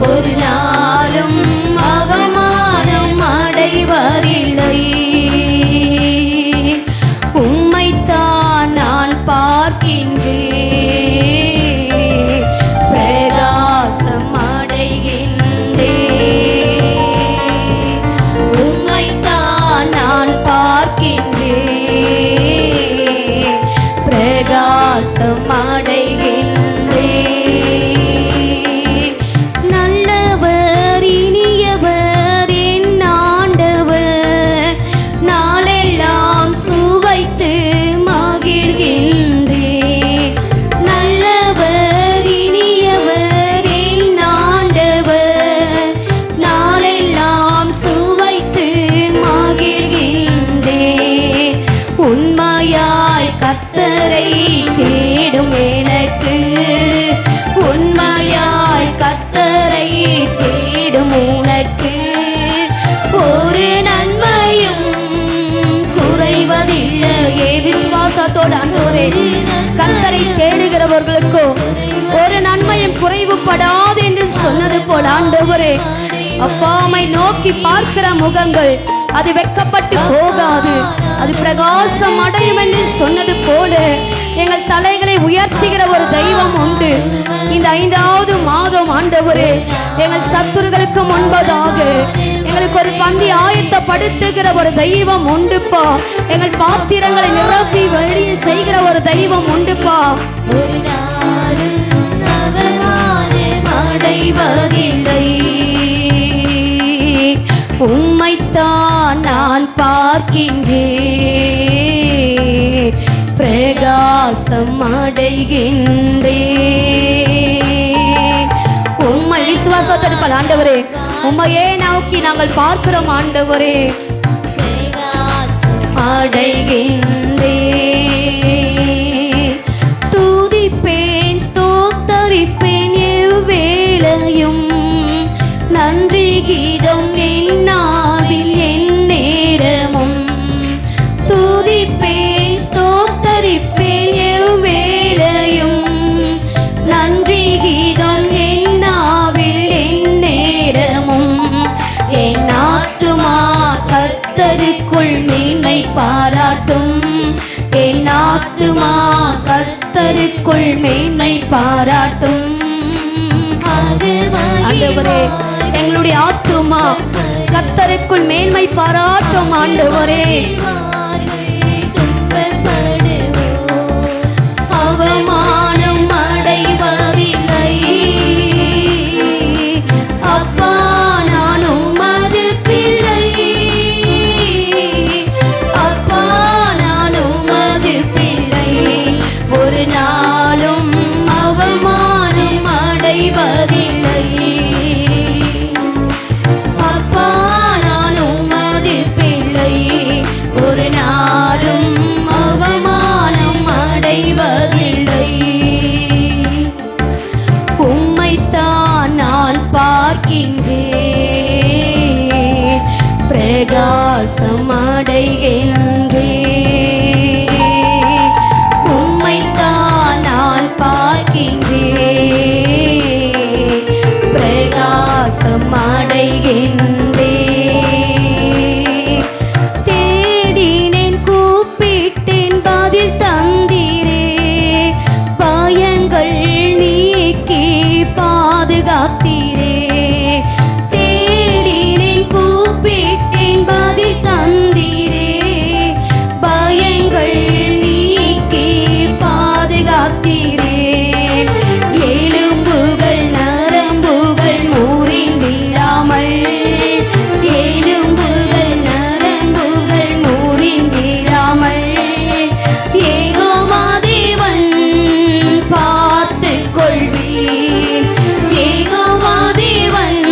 ஒரு நாளும் அவமானம் அடைவதில்லை. உம்மைத்தான் நான் பார்க்கின்றேன், பிரகாசம் அடைகின்றேன். உம்மைத்தான் நான் பார்க்கின்றேன், பிரகாசம் அடைகின்றேன். நல்லவர் இனியவர் என் ஆண்டவர், நாளெல்லாம் சுவைத்து மகிழ்கின்றேன். நல்லவர் இனியவர் என் ஆண்டவர், நாளெல்லாம் சுவைத்து மகிழ்கின்றேன். உண்மையாய் கர்த்தரை தேடும் எனக்கு, உண்மையாய் கர்த்தரை தேடும் உனக்கு ஒரு நன்மையும் குறைவதில்லையே. விசுவாசத்தோடு ஆண்டவரே, கர்த்தரை தேடுகிறவர்களுக்கோ ஒரு நன்மையும் குறைவுபடாது என்று சொன்னது போல ஆண்டவரே, அப்பாமை நோக்கி பார்க்கிற முகங்கள் அது வெட்கப்பட்டு போகாது, அது பிரகாசம் அடையும் என்று சொன்னது போல எங்கள் தலைகளை உயர்த்துகிற ஒரு தெய்வம் உண்டு. இந்த 5வது மாதம் ஆண்டவரே, எங்கள் சத்துருகளுக்கு முன்பதாக எங்களுக்கு ஒரு பந்தி ஆயத்தப்படுத்துகிற ஒரு தெய்வம் உண்டுப்பா. எங்கள் பாத்திரங்களை நிரப்பி வெளியே செய்கிற ஒரு தெய்வம் உண்டுப்பா. ஒரு நாளும் அவமானம் அடைவதில்லை. உம்மைத்தான் நான் பார்க்கின்றேன், பிரகாசம் அடைகின்றேன். உம்மை விசுவாசத்தோடு ஆண்டவரே, உம்மையே நோக்கி நாங்கள் பார்க்கிறோம் ஆண்டவரே, பிரகாசம் அடைகின்றேன். துதிப்பேன் ஸ்தோத்தரிப்பேன் எவ்வேளையும், நன்றி கீதம் என் நாவில் என் நேரமும். துதிப்பேன் ஸ்தோத்தரிப்பேன் எவ்வேளையும், நன்றி கீதம் என் நாவில் என் நேரமும். என் ஆத்துமா கர்த்தருக்குள் மேன்மை பாராட்டும், என் ஆத்துமா கர்த்தருக்குள் மேன்மை பாராட்டும். ஆண்டவரே, எங்களுடைய ஆத்துமா கர்த்தருக்குள் மேன்மை பாராட்டும் ஆண்டவரே. அவமானம் அடைவதில்லை. அப்பா நான் உமது பிள்ளை, அப்பா நான் உமது பிள்ளை. பிரகாசம் அடைகின்றேன். உம்மைத்தான் நான் பார்க்கின்றேன், பிரகாசம் அடைகின்றேன். தேடினேன், கூப்பிட்டேன், பதில் தந்தீரே, பயங்கள் நீக்கி பாதுகாத்தீரே. தேடினேன், கூப்பிட்டேன், பதில் தந்தீரே, பயங்கள் நீக்கி பாதுகாத்தீரே. எலும்புகள் நரம்புகள் முறிந்திடாமல், எலும்புகள் நரம்புகள் முறிந்திடாமல் யெகோவா தேவன் பார்த்துக் கொள்வீர், யெகோவா தேவன்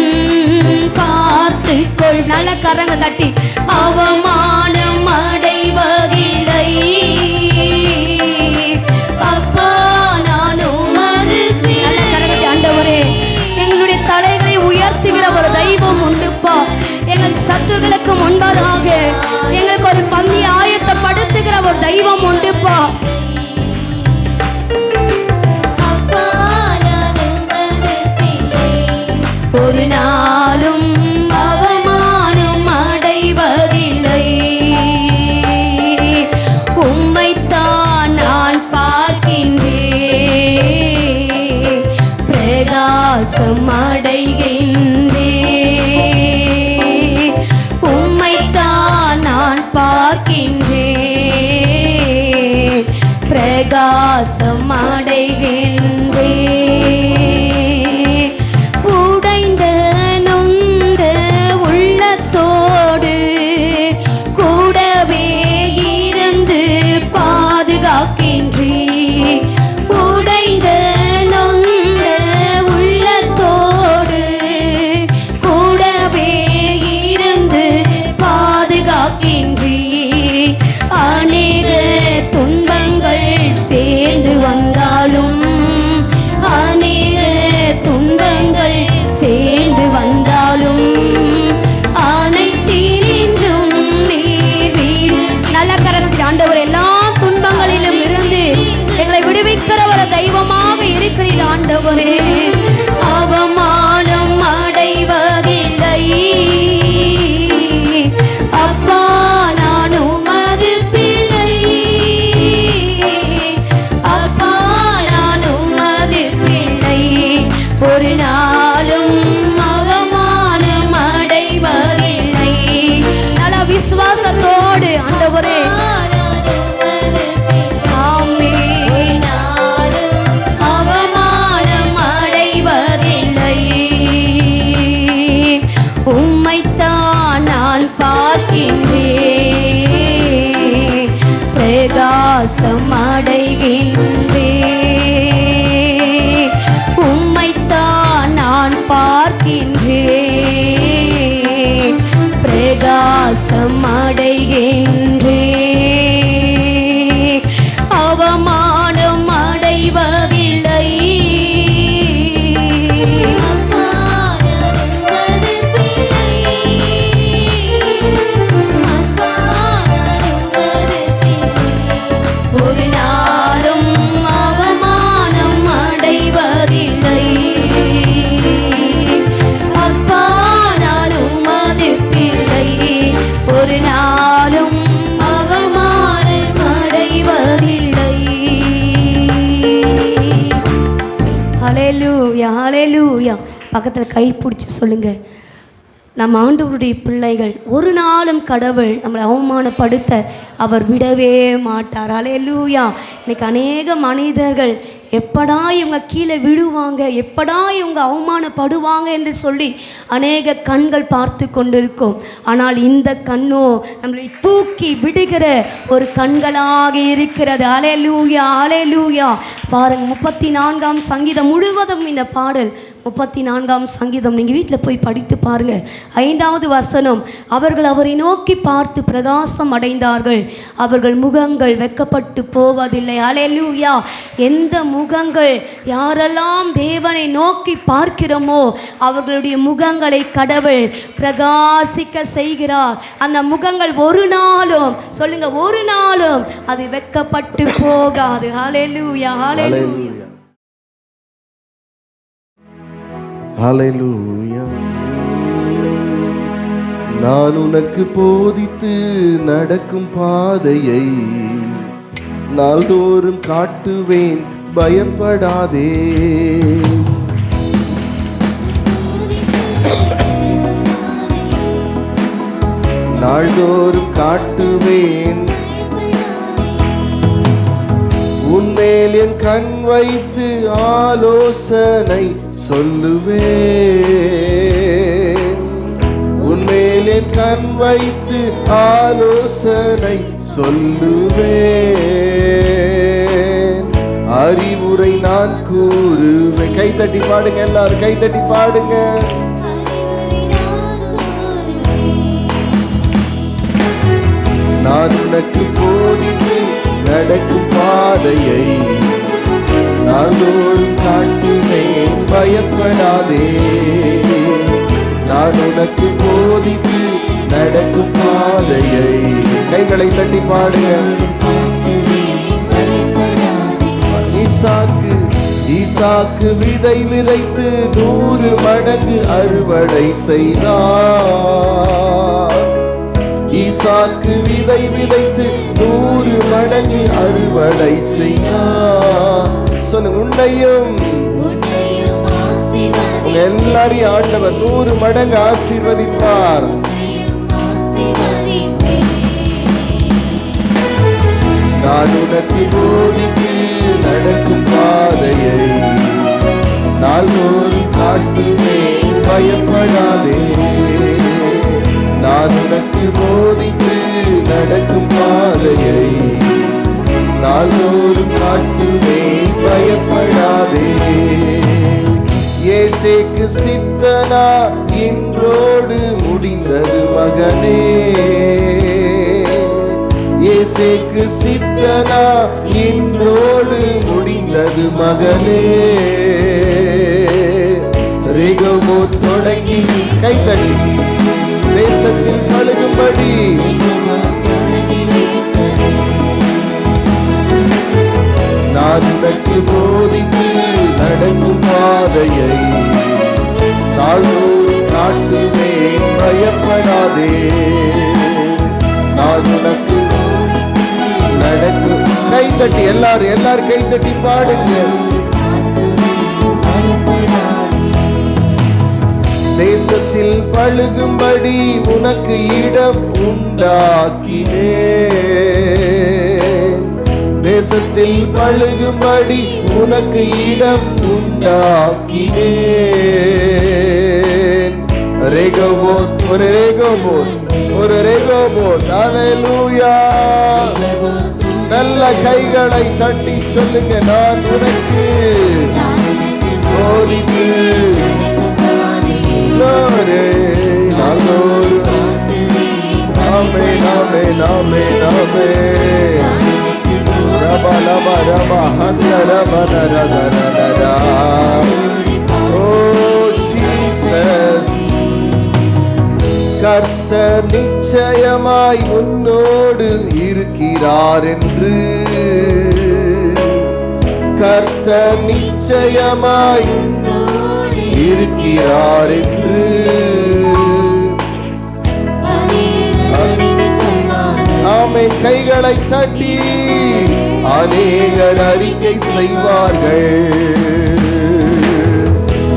பார்த்துக் கொள். நல்ல கரங்க தட்டி அவமானம் அடைவதில்லை, அப்பா நான் உமது பிள்ளை. நல்ல கரங்களை ஆண்டவரே, எங்களுடைய தலைகளை உயர்த்துகிற ஒரு தெய்வம் உண்டுப்பா. எங்கள் சத்துருக்களுக்கு முன்பதாக எங்களுக்கு ஒரு பந்தி ஆயத்தப்படுத்துகிற ஒரு தெய்வம் உண்டுப்பா. ஒரு நாளும் அவமானம் அடைவதில்லை, உம்மைத்தான் நான் பார்க்கின்றேன், பிரகாசம் அடைகின்றேன். உம்மைத்தான் நான் பார்க்கின்றேன், பிரகாசம் அடைகின்றேன். உடைந்த நொந்த உள்ளத்தோடு கூடவே இருந்து பாதுகாக்கின்றீர். உடைந்த நொந்த உள்ளத்தோடு கூடவே இருந்து பாதுகாக்கின்றீர். அநேக துன்பங்கள் சேர்ந்து வந்தாலும், அநேக துன்பங்கள் சேர்ந்து வந்தாலும் அனைத்தினின்றும் நீர் வீர். நல்ல கரத்தில் ஆண்டவர், எல்லா துன்பங்களிலும் இருந்து எங்களை விடுவிக்கிற ஒரு தெய்வமாக இருக்கிறீர் ஆண்டவரே. அவமானம் அடைவதில்லை, அப்பா நான் உமது பிள்ளை, அப்பா நான் உமது பிள்ளை. ஒரு நாளும் அவமானம் அடைவதில்லை. நல்ல விசுவாசத்தோடு ஆண்டவரே, ஆமென். அவமானம் அடைவதில்லை, உம்மைத்தான் நான் பார்க்கின்றேன், பிரகாசம் அடைகின்றேன். உம்மைத்தான் நான் பார்க்கின்றேன், பிரகாசம் அடைகின்றேன். அவமானம் அடைவதில்லை, ஒரு நாளும் அவமானம் அடைவதில்லை, அப்பா நான் உமது பிள்ளை. ஒரு நாளும் அவமானம் அடைவதில்லை. ஹல்லேலூயா, ஹல்லேலூயா. பக்கத்தில் கை பிடிச்சி சொல்லுங்க, நம்ம ஆண்டவருடைய பிள்ளைகள். ஒரு நாளும் கடவுள் நம்மளை அவமானப்படுத்த அவர் விடவே மாட்டார். ஹல்லேலூயா. இன்னைக்கு அநேக மனிதர்கள் எப்படா இவங்க கீழே விழுவாங்க, எப்படா இவங்க அவமானப்படுவாங்க என்று சொல்லி அநேக கண்கள் பார்த்து கொண்டிருக்கும். ஆனால் இந்த கண்ணோ நம்மளை தூக்கி விடுகிற ஒரு கண்களாக இருக்கிறது. ஹல்லேலூயா, ஹல்லேலூயா. பாருங்க, 34ஆம் சங்கீதம் முழுவதும் இந்த பாடல். 34ஆம் சங்கீதம் நீங்கள் வீட்டில் போய் படித்து பாருங்கள். 5வது வசனம், அவர்கள் அவரை நோக்கி பார்த்து பிரகாசம் அடைந்தார்கள், அவர்கள் முகங்கள் வெட்கப்பட்டு போவதில்லை. ஹல்லேலூயா. எந்த முகங்கள், யாரெல்லாம் தேவனை நோக்கி பார்க்கிறோமோ அவர்களுடைய முகங்களை கடவுள் பிரகாசிக்க செய்கிறார். அந்த முகங்கள் ஒரு நாளும், சொல்லுங்க, ஒரு நாளும் அது வெட்கப்பட்டு போகாது. ஹல்லேலூயா, ஹல்லேலூயா, ஹல்லேலூயா. நான் உனக்கு போதித்து நடக்கும் பாதையை நாள்தோறும் காட்டுவேன், பயப்படாதே. நாள்தோறும் காட்டுவேன், உன்மேல் என் கண் வைத்து ஆலோசனை சொல்லுவேன். உன்மேல் என் கண் வைத்து ஆலோசனை சொல்லுவேன். அறிவுரை நான் கூறுவேன். கைதட்டி பாடுங்க, எல்லாரும் கைதட்டி பாடுங்க. நான் உனக்கு போதித்து நடக்கும் பாதையை நாள்தோறும் காட்டுவேன், பயப்படாதே. நான் உனக்கு போதித்து நடக்கும் பாதையை, கைகளை தட்டி பாடுங்க. ஈசாக்கு விதை விதைத்து 100 மடங்கு அறுவடை செய்தார். ஈசாக்கு விதை விதைத்து 100 மடங்கு அறுவடை செய்தார். சொல்லுங்க, உன்னையும் எல்லாரையும் ஆண்டவர் 100 மடங்கு ஆசீர்வதிப்பார். நான் உனக்கு போதித்து நடக்கும் பாதையை நாள்தோறும் காட்டுவேன், பயப்படாதே. நான் உனக்கு போதித்து நடக்கும் பாதையை நாள்தோறும் காட்டுவேன், பயப்படாதே. இயேசுவுக்கு சித்தனா இன்றோடு முடிந்தது மகனே. இயேசுவுக்கு சித்தனா இன்றோடு முடிந்தது மகனே. ரேகமோ தொடங்கி கைத்தடி தேசத்தில் பழகும்படி நான் உனக்கு போதித்து நடக்கும் பாதையை நாள்தோறும் காட்டுவேன், பயப்படாதே. நான் உனக்கு நடக்கும். கைத்தட்டி எல்லாரும் கைத்தட்டி பாடுங்க. தேசத்தில் பழுகும்படி உனக்கு இடம் உண்டாக்கினேன். தேசத்தில் பழுகும்படி உனக்கு இடம் உண்டாக்கினேன். ரேகோபோத், ஒரு ரேகோபோத், ஒரு ரேகோபோத். ஹல்லேலூயா. நல்ல கைகளை தட்டி சொல்லுங்க, நான் உனக்கு போதித்து நாமே நாமே நாமே நாமே ரபா ரபா ரபா ஹந்த ரபா ரபா ரபா. ஓ ஜீசஸ், கர்த்தர் நிச்சயமாய் உன்னோடு இருக்கிறார் என்று, கர்த்தர் நிச்சயமாய் இருக்கிறார் என்று. ஆமென். கைகளை தட்டி அநேகர் அறிக்கை செய்வார்கள்.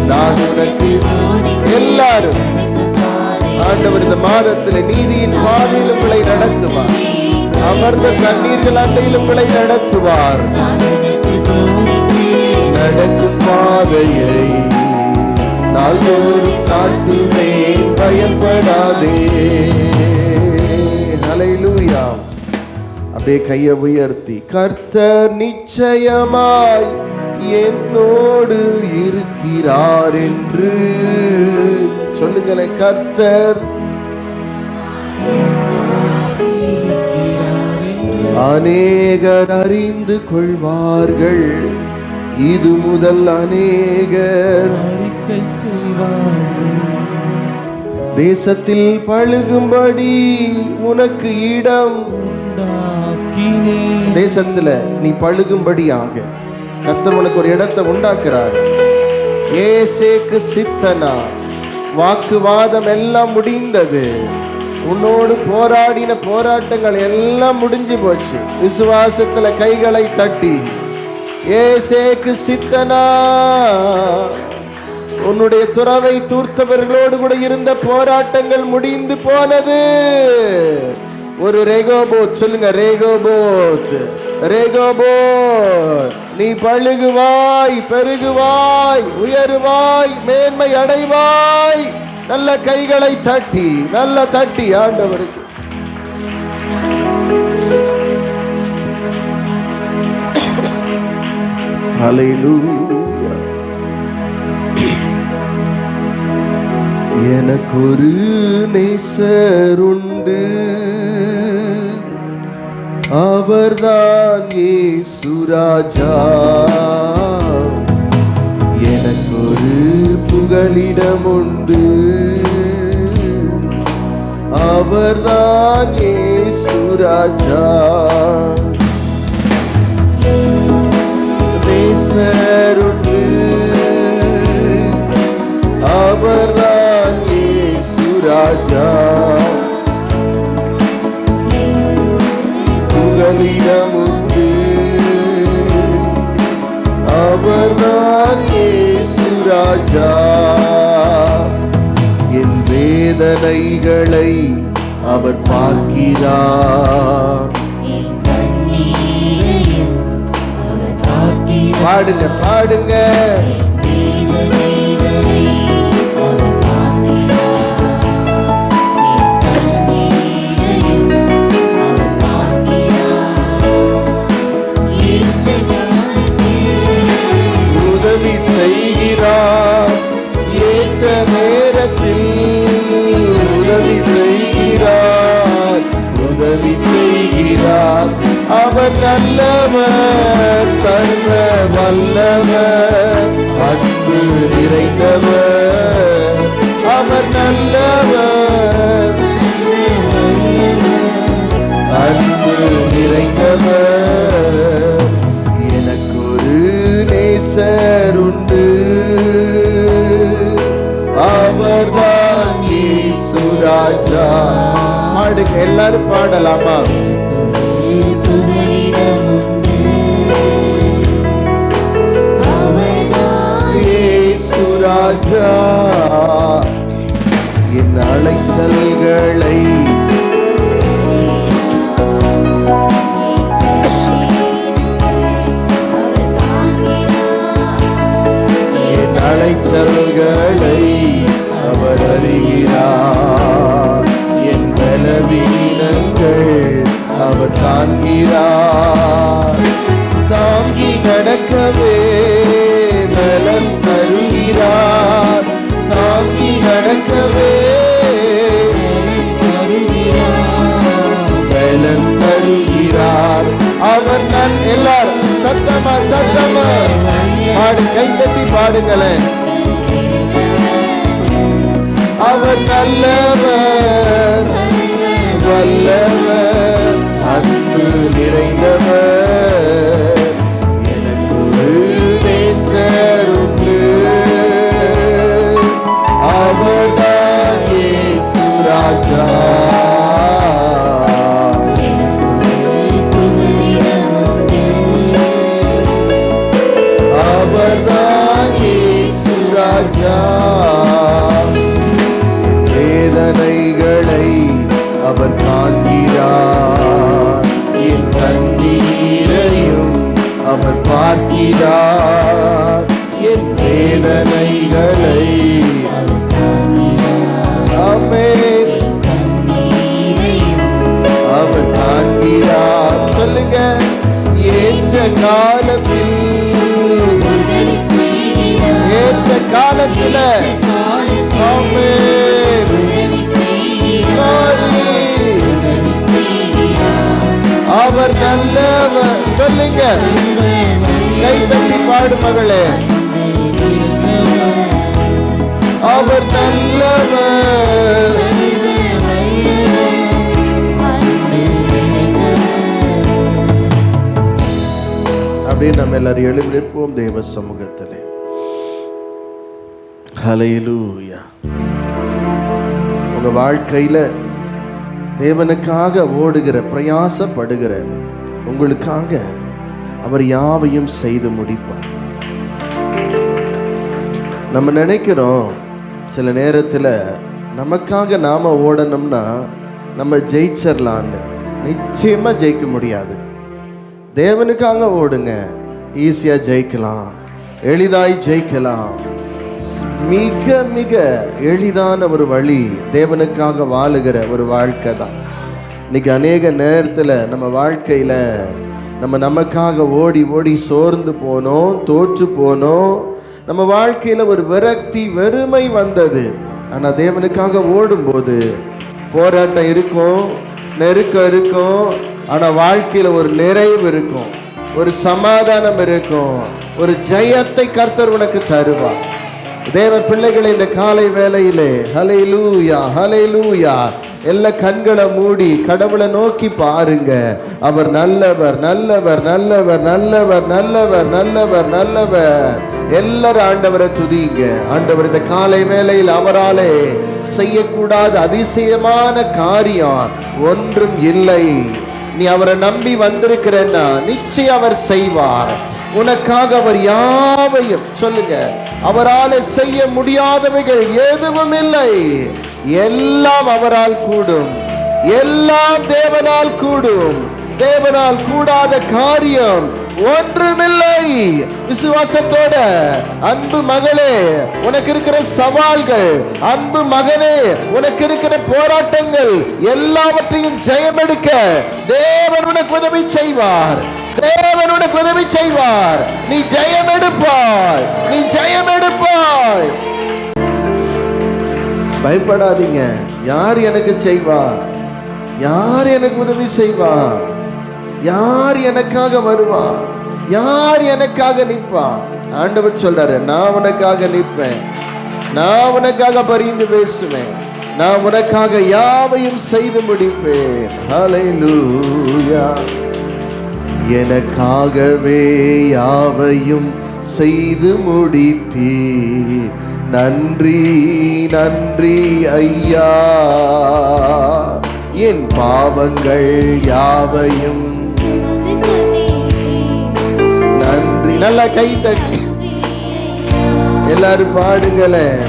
நான் உனக்கு எல்லாரும் ஆண்டவர் இந்த மாதத்தில் நீதியின் பாதையிலும் உங்களை நடத்துவார். அமர்ந்த தண்ணீர்கள் அண்டையிலும் உங்களை நடத்துவார். நடக்கும் பாதையை நாள்தோறும் காட்டுவேன், பயப்படாதே. ஹல்லேலூயா. அப்படியே கையை உயர்த்தி, கர்த்தர் நிச்சயமாய் என்னோடு இருக்கிறார் என்று சொல்லுங்களேன். கர்த்தர் அநேகர் அறிந்து கொள்வார்கள், இது முதல் அநேகர் அறிக்கை செய்வார்கள். தேசத்தில் பழுகும்படி உனக்கு இடம் உண்டாக்கினேன். தேசத்துல நீ பழுகும்படியாக கர்த்தர் உனக்கு ஒரு இடத்தை உண்டாக்குறார். ஏசேக்கு சித்தனா, வாக்குவாதம் எல்லாம் முடிந்தது. உன்னோடு போராடின போராட்டங்கள் எல்லாம் முடிஞ்சு போச்சு. விசுவாசத்துல கைகளை தட்டி ஏசேக்கு சித்தனா, உன்னுடைய துறவை தூர்த்தவர்களோடு கூட இருந்த போராட்டங்கள் முடிந்து போனது. ஒரு ரேகோபோத் சொல்லுங்க, ரேகோபோத், ரேகோபோத். நீ பழுகுவாய், பெருகுவாய், உயருவாய், மேன்மை அடைவாய். நல்ல கைகளை தட்டி, நல்ல தட்டி ஆண்டவருக்கு. ஹல்லேலூயா. எனக்கொரு நேசர் உண்டு, அவர்தான் இயேசு ராஜா. எனக்கொரு புகலிடம் உண்டு, அவர்தான் இயேசு ராஜா. நேசர் உண்டு, அவர்தான் இயேசு ராஜா. புகலிடம் உண்டு, அவர்தான் இயேசு ராஜா. என் வேதனைகளை அவர் பார்க்கிறார். பாடுங்க, பாடுங்க. உதவி செய்கிறார் ஏற்ற நேரத்தில், உதவி செய்கிறார், உதவி செய்கிறார். அவர் நல்லவர், சர்வ வல்லவர், அன்பு நிறைந்தவர். அவர் நல்லவர், அன்பு நிறைந்தவர். எனக்கு ஒரு நேசர் உண்டு, அவர்தான் இயேசு ராஜா. பாடுங்க, எல்லாரும் பாடலாமா? இயேசு ராஜா. என் அலைச்சல்களை அலைச்சல்களை அவர் அறிகிறார். என் பலவீனங்கள் அவர் காண்கிறார். தாங்கி நடக்கவே பலன் தருகிறார். தாங்கி நடக்கவே பலன் தருகிறார். அவர் நான் எல்லாரும் சத்தமா சத்தமா பாடு, கை தட்டி பாடுங்களேன். அவர் நல்லவர், வல்லவர், அன்பு நிறைந்தவர். எனக்கு ஒரு நேசர் உண்டு, அவர்தான் இயேசு ராஜா. அவர்தான் இயேசு ராஜா. வேதனைகளை அவர் காண்கிறார். என் கண்ணீரையும் அவர் பார்க்கிறார். என் வேதனைகளை ஆமென் அவர் காண்கிறார். சொல்லுங்க, ஏற்ற காலத்தில், ஏற்ற காலத்தில் அவர் நல்லவர். சொல்லுங்க, கை தட்டி பாடு மகளே. அவர் நல்லவர். அப்படியே நம்ம எல்லாரும் எழுந்திருப்போம் தேவ சமூகத்திலே. ஹல்லேலூயா. உங்க வாழ்க்கையில தேவனுக்காக ஓடுகிற பிரயாசப்படுகிற உங்களுக்காக அவர் யாவையும் செய்து முடிப்பார். நம்ம நினைக்கிறோம் சில நேரத்தில் நமக்காக நாம ஓடணும்னா நம்ம ஜெயிச்சிடலான்னு. நிச்சயமா ஜெயிக்க முடியாது. தேவனுக்காக ஓடுங்க, ஈஸியா ஜெயிக்கலாம், எளிதாய் ஜெயிக்கலாம். மிக மிக எளிதான ஒரு வழி தேவனுக்காக வாழுகிற ஒரு வாழ்க்கை தான். இன்னைக்கு அநேக நேரத்தில் நம்ம வாழ்க்கையில் நமக்காக ஓடி ஓடி சோர்ந்து போனோம், தோற்று போனோம். நம்ம வாழ்க்கையில் ஒரு விரக்தி, வெறுமை வந்தது. ஆனால் தேவனுக்காக ஓடும்போது போராட்டம் இருக்கும், நெருக்கம் இருக்கும், ஆனால் வாழ்க்கையில் ஒரு நிறைவு இருக்கும், ஒரு சமாதானம் இருக்கும், ஒரு ஜெயத்தை கர்த்தர் உனக்கு தருவார். தேவ பிள்ளைகளை இந்த காலை வேளையிலே ஹல்லேலூயா, ஹல்லேலூயா, எல்லா கண்களை மூடி கடவுளை நோக்கி பாருங்க. அவர் நல்லவர், நல்லவர், நல்லவர், நல்லவர், நல்லவர், நல்லவர், நல்லவர். எல்லாரும் ஆண்டவரை துதிங்க. ஆண்டவர் இந்த காலை வேளையில் அவராலே செய்யக்கூடாத அதிசயமான காரியம் ஒன்றும் இல்லை. நீ அவரை நம்பி வந்திருக்கிறன்னா நிச்சயம் அவர் செய்வார். உனக்காக அவர் யாவையும் சொல்லுங்க, அவரால் செய்ய முடியாதவைகள் எதுவும் இல்லை. எல்லாம் அவரால் கூடும், எல்லாம் தேவனால் கூடும். தேவனால் கூடாத காரியம் ஒன்றுமில்லை. விசுவாசத்தோட அன்பு மகளே, உனக்கு இருக்கிற சவால்கள், அன்பு மகனே, உனக்கு இருக்கிற போராட்டங்கள் எல்லாவற்றையும் ஜெயமெடுக்க தேவன் உனக்கு உதவி செய்வார். தேவன் உனக்கு உதவி செய்வார். நீ ஜெயமெடுப்பாய், நீ ஜெயமெடுப்பாய். பயப்படாதீங்க. யார் எனக்கு செய்வார்? யார் எனக்கு உதவி செய்வார்? யார் எனக்காக வருவார்? யார் எனக்காக நிற்பார்? ஆண்டவர் சொல்றாரு, நான் உனக்காக நிற்பேன், நான் உனக்காக பரிந்து பேசுவேன், நான் உனக்காக யாவையும் செய்து முடிப்பேன். ஹல்லேலூயா. எனக்காகவே யாவையும் செய்து முடித்தீர். நன்றி நன்றி ஐயா. என் பாவங்கள் யாவையும் நன்றி. நல்லா கை தட்டி எல்லாரும் பாடுங்களேன்.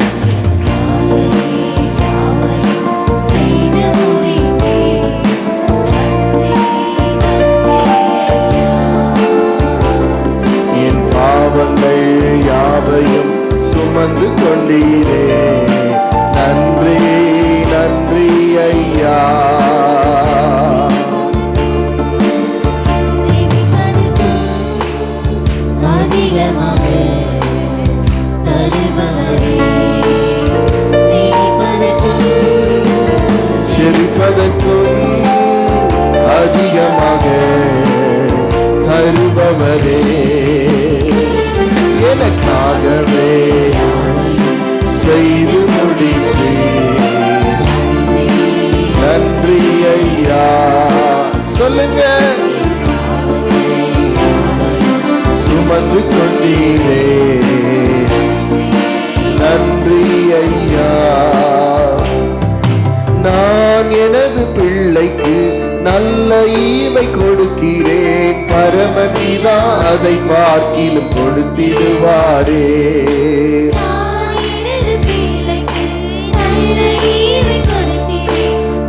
என் பாவங்கள் யாவையும் சுமந்து கொண்டீரே. நன்றி நன்றி ஐயா. செழிப்பதற்கும் அதிகமாக தருபவரே. எனக்காகவே செய்து முடித்தீர். நன்றி ஐயா. சொல்லுங்க, சுமந்து கொண்டீரே. நன்றி ஐயா. நான் எனது பிள்ளைக்கு நல்ல ஈவை கொடுக்கிறேன். பரமபிதா அதை பார்க்கிலும் கொடுத்திடுவாரே.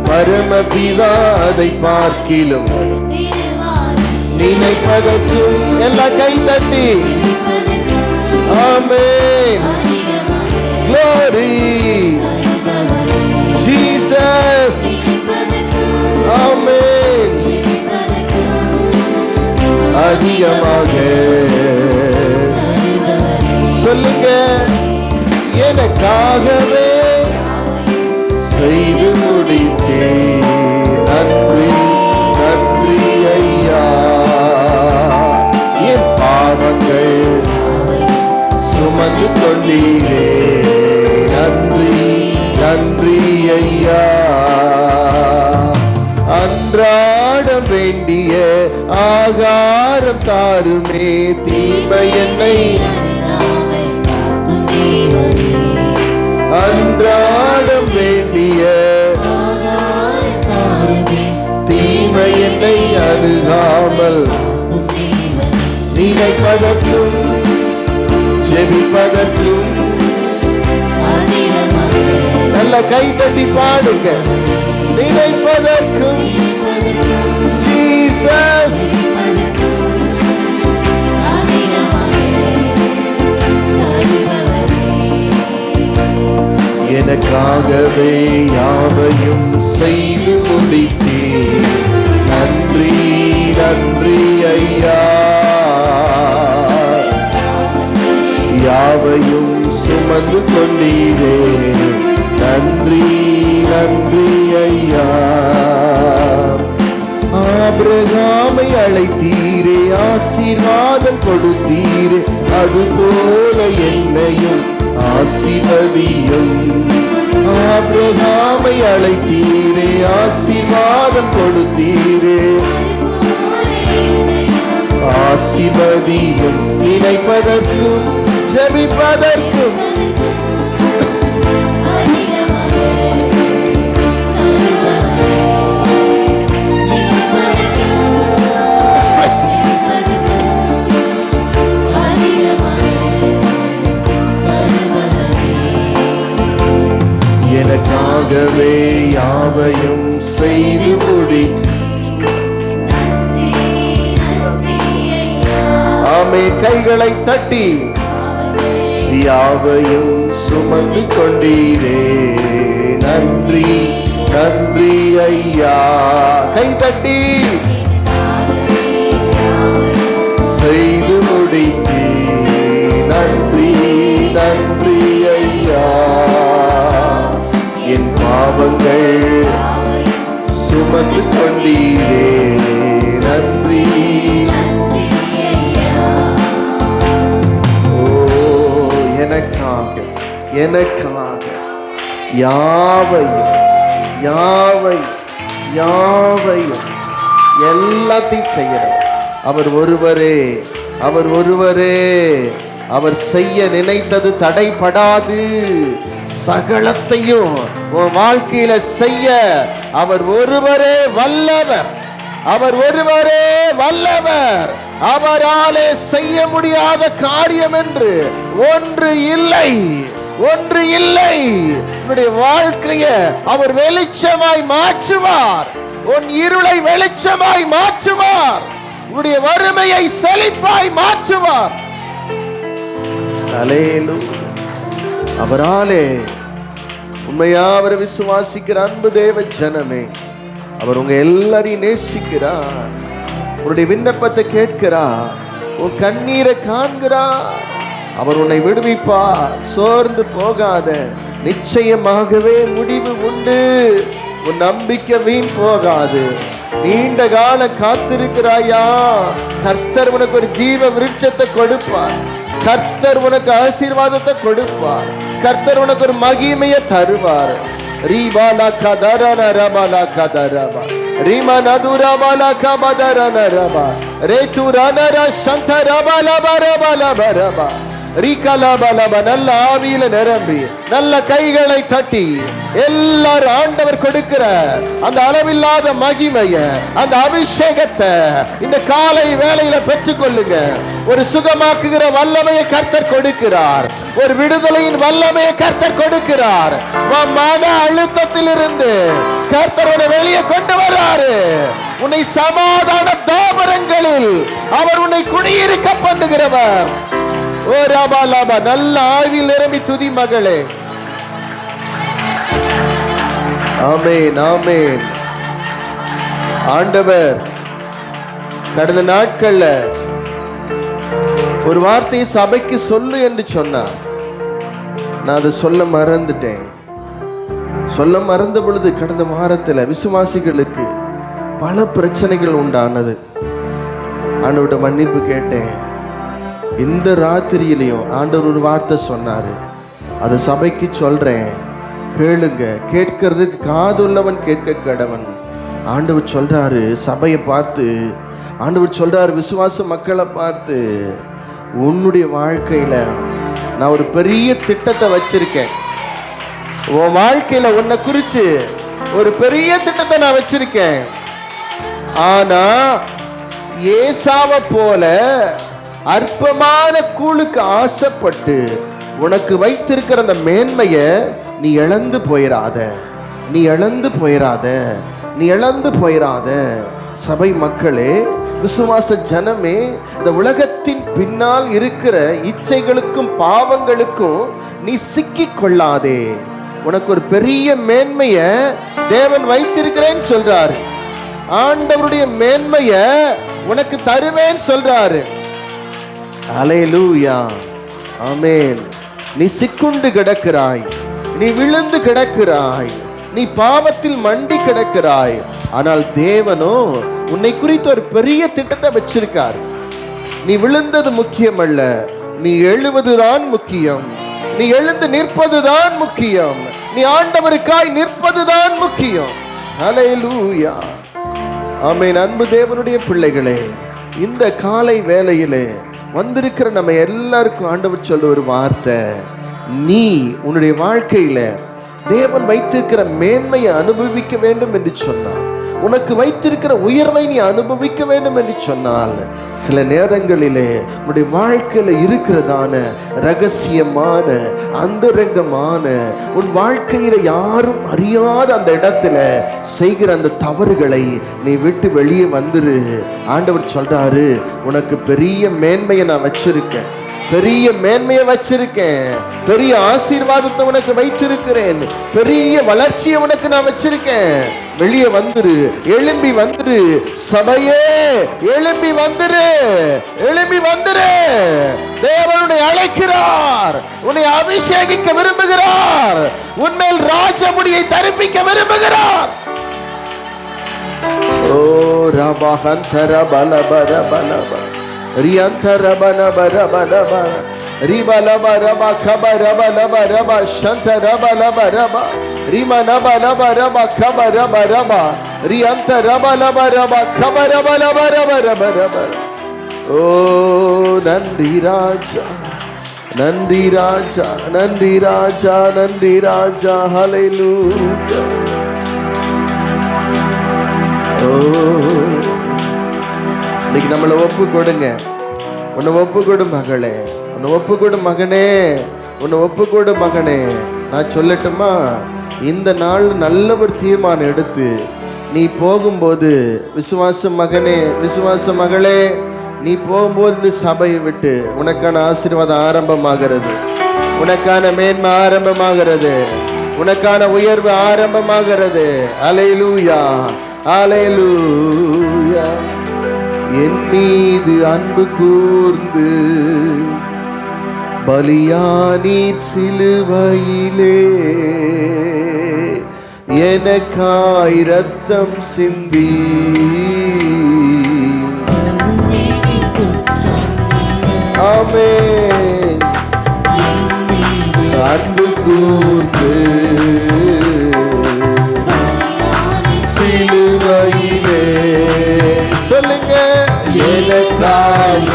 பரமபிதா அதை பார்க்கிலும் நினைப்பதற்கும். எல்லா கை தட்டி ஆமென். Glory Jesus. ஆமென். அதிகமாக சொல்லுங்க, எனக்காகவே செய்து முடித்தேன். நன்றி நன்றி ஐயா. என் பாவங்கள் அன்றாடம் வேண்டிய ஆகாரம் தாருமே, தீமை என்னை அன்றாடம் வேண்டிய தீமை என்னை அணுகாமல் நினைப்பதற்கும் ஜெபிப்பதற்கும். நல்ல கை தட்டி பாடுங்க. நினைப்பதற்கும் ஜீசஸ், எனக்காகவே யாவையும் செய்து முடித்தீர், நன்றி நன்றி ஐயா. யாவையும் சுமந்து கொண்டீரே, நன்றி நன்றி ஐயா. ஆபிரகாமை அழைத்தீரே, ஆசீர்வாதம் கொடுத்தீரே, அதுபோல என்னையும் ஆசீர்வதியும். ஆபிரகாமை அழைத்தீரே, ஆசீர்வாதம் கொடுத்தீரே, ஆசீர்வதியும். நினைப்பதற்கும் ஜெபிப்பதற்கும் எனக்காகவே யாவையும் செய்து முடி. ஆமே, கைகளை தட்டி யாவையும் சுமந்து கொண்டீரே, நன்றி நன்றி ஐயா. கை தட்டி செய்து முடித்தீ, நன்றி நன்றி ஐயா. என் பாவங்கள் சுமந்து கொண்டீரே, நன்றி. எனக்காக எனக்காக யாவையும் யாவையும் யாவையும் எல்லாத்தையும் செய்யணும். அவர் ஒருவரே, அவர் ஒருவரே. அவர் செய்ய நினைத்தது தடைபடாது. சகலத்தையும் உன் வாழ்க்கையில செய்ய அவர் ஒருவரே வல்லவர். அவர் ஒருவரே வல்லவர். அவராலே செய்ய முடியாத காரியம் என்று ஒன்று இல்லை, ஒன்று இல்லை. உன்னுடைய வாழ்க்கைய அவர் வெளிச்சமாய் மாற்றுவார். உன் இருளை வெளிச்சமாய் மாற்றுவார். உன்னுடைய வறுமையை செழிப்பாய் மாற்றுவார். அல்லேலூயா. அவராலே உண்மையா அவர் விசுவாசிக்கிற அன்பு தேவ ஜனமே, அவர் உங்க எல்லாரையும் நேசிக்கிறார். உன்னுடைய விண்ணப்பத்தை கேட்கிறார். உன் கண்ணீரை காண்கிறார். அவர் உன்னை விடுவிப்பார். சோர்ந்து போகாத, நிச்சயமாகவே முடிவு உண்டு. உன் நம்பிக்கை வீண் போகாது. நீண்ட கால காத்திருக்கிறாயா? கர்த்தர் உனக்கு ஒரு ஜீவ விருட்சத்தை கொடுப்பார். கர்த்தர் உனக்கு ஆசீர்வாதத்தை கொடுப்பார். கர்த்தர் உனக்கு ஒரு மகிமையை தருவார். ரீபாலா கதரன ரபாலா கதரபா ரீமா நதுரா பாலா கபதரன ரபா ரேதுரனர சந்தரபாலா பரபாலா பரபா ரீகலாபலப. நல்ல ஆவியில நிரம்பி நல்ல கைகளை தட்டி எல்லாரும் ஆண்டவர் கொடுக்கிற அந்த அளவில்லாத மகிமைய, அந்த அபிஷேகத்தை இந்த காலை வேளையில பெற்றுக்கொள்ளுங்க. ஒரு சுகமாக்குகிற வல்லமையை கர்த்தர் கொடுக்கிறார். ஒரு விடுதலையின் வல்லமையை கர்த்தர் கொடுக்கிறார். மன அழுத்தத்தில் இருந்து கர்த்தரோட வெளியே கொண்டு வர்றாரு. உன்னை சமாதான தாபரங்களில் அவர் உன்னை குடியிருக்க பண்ணுகிறவர். ஓ ராபா லாபா. நல்ல ஆவியில் நிரம்பி துதி மகளே. ஆமென் ஆமென். ஆண்டவர் கடந்த நாட்கள்ல ஒரு வார்த்தையை சபைக்கு சொல்லு என்று சொன்னார். நான் அதை சொல்ல மறந்துட்டேன். சொல்ல மறந்த பொழுது கடந்த வாரத்தில் விசுவாசிகளுக்கு பல பிரச்சனைகள் உண்டானது. ஆண்டவர்கிட்ட மன்னிப்பு கேட்டேன். இந்த ராத்திரியிலையும் ஆண்டவர் ஒரு வார்த்தை சொன்னாரு. அதை சபைக்கு சொல்றேன், கேளுங்க. கேட்கறதுக்கு காதுள்ளவன் கேட்க கடவன். ஆண்டவர் சொல்றாரு சபையை பார்த்து, ஆண்டவர் சொல்றாரு விசுவாச மக்களை பார்த்து, உன்னுடைய வாழ்க்கையில நான் ஒரு பெரிய திட்டத்தை வச்சிருக்கேன். உன் வாழ்க்கையில உன்னை குறிச்சு ஒரு பெரிய திட்டத்தை நான் வச்சிருக்கேன். ஆனா ஏசாவை போல அற்பமான கூழுக்கு ஆசைப்பட்டு உனக்கு வைத்திருக்கிற அந்த மேன்மைய நீ இழந்து போயிடாத, நீ இழந்து போயிடாத, நீ இழந்து போயிடாத. சபை மக்களே, விசுவாச ஜனமே, இந்த உலகத்தின் பின்னால் இருக்கிற இச்சைகளுக்கும் பாவங்களுக்கும் நீ சிக்கிக் கொள்ளாதே. உனக்கு ஒரு பெரிய மேன்மைய தேவன் வைத்திருக்கிறேன்னு சொல்றாரு. ஆண்டவருடைய மேன்மைய உனக்கு தருவேன் சொல்றாரு. அல்லேலூயா, ஆமென். நீ சிக்குண்டு கிடக்கிறாய், நீ விழுந்து கிடக்கிறாய், நீ பாவத்தில் மண்டி கிடக்கிறாய். ஆனால் தேவனோ உன்னை குறித்து ஒரு பெரிய திட்டத்தை வச்சிருக்கார். நீ விழுந்தது முக்கியம் அல்ல, நீ எழுவதுதான் முக்கியம். நீ எழுந்து நிற்பதுதான் முக்கியம். நீ ஆண்டவருக்காய் நிற்பதுதான் முக்கியம். அல்லேலூயா, ஆமென். அன்பு தேவனுடைய பிள்ளைகளே, இந்த காலை வேளையிலே வந்திருக்கிற நம்ம எல்லாருக்கும் ஆண்டவர் சொல்ல ஒரு வார்த்தை, நீ உன்னுடைய வாழ்க்கையில தேவன் வைத்திருக்கிற மேன்மையை அனுபவிக்க வேண்டும் என்று சொன்னார், உனக்கு வைத்திருக்கிற உயர்வை நீ அனுபவிக்க வேண்டும் என்று சொன்னால், சில நேரங்களிலே உன்னுடைய வாழ்க்கையில இருக்கிறதான ரகசியமான அந்தரங்கமான உன் வாழ்க்கையில யாரும் அறியாத அந்த இடத்துல செய்கிற அந்த தவறுகளை நீ விட்டு வெளியே வந்துரு. ஆண்டவர் சொல்றாரு, உனக்கு பெரிய மேன்மையை நான் வச்சிருக்கேன், பெரிய மேன்மையை வச்சிருக்கேன், பெரிய ஆசீர்வாதத்தை உனக்கு வைத்திருக்கிறேன், பெரிய வளர்ச்சியை உனக்கு நான் வச்சிருக்கேன். வெளியே வந்துரு, எழும்பி வந்துரு. சபையே எழும்பி வந்துரு, எழும்பி வந்துரு. தேவனுடைய அழைக்கிறார், உன்னை அபிஷேகிக்க விரும்புகிறார், உன்மேல் ராஜமுடியை தரிப்பிக்க விரும்புகிறார். ஓ ரபஹந்தர பலபர பலப ரியந்தர பலபர பலப ரிபலப ரப கபர பலப ரப ஷந்தர பலப ரப ரிமன பலப ரப கபர பலப ரியந்தர பலப ரப கபர பலப ரப ரப ரப. ஓ நன்றி ராஜா, நன்றி ராஜா, நன்றி ராஜா, நன்றி ராஜா. ஹல்லேலூயா. ஓ, இன்னைக்கு நம்மளை ஒப்பு கொடுங்க. உன்னை ஒப்பு கொடு மகளே, உன்னை ஒப்பு கொடு மகனே, உன்னை ஒப்பு கொடு மகனே. நான் சொல்லட்டுமா, இந்த நாள் நல்ல ஒரு தீர்மானம் எடுத்து நீ போகும்போது, விசுவாச மகனே, விசுவாச மகளே, நீ போகும்போது இந்த சபையை விட்டு உனக்கான ஆசீர்வாதம் ஆரம்பமாகிறது, உனக்கான மேன்மை ஆரம்பமாகிறது, உனக்கான உயர்வு ஆரம்பமாகிறது. அல்லேலூயா, அல்லேலூயா. என் மீது அன்பு கூர்ந்து பலியானீர் சிலுவையிலே, எனக்காய் இரத்தம் சிந்தி ஆமென். அன்பு கூர்ந்து சிலுவையிலே, சொல்லுங்க, எனக்காய்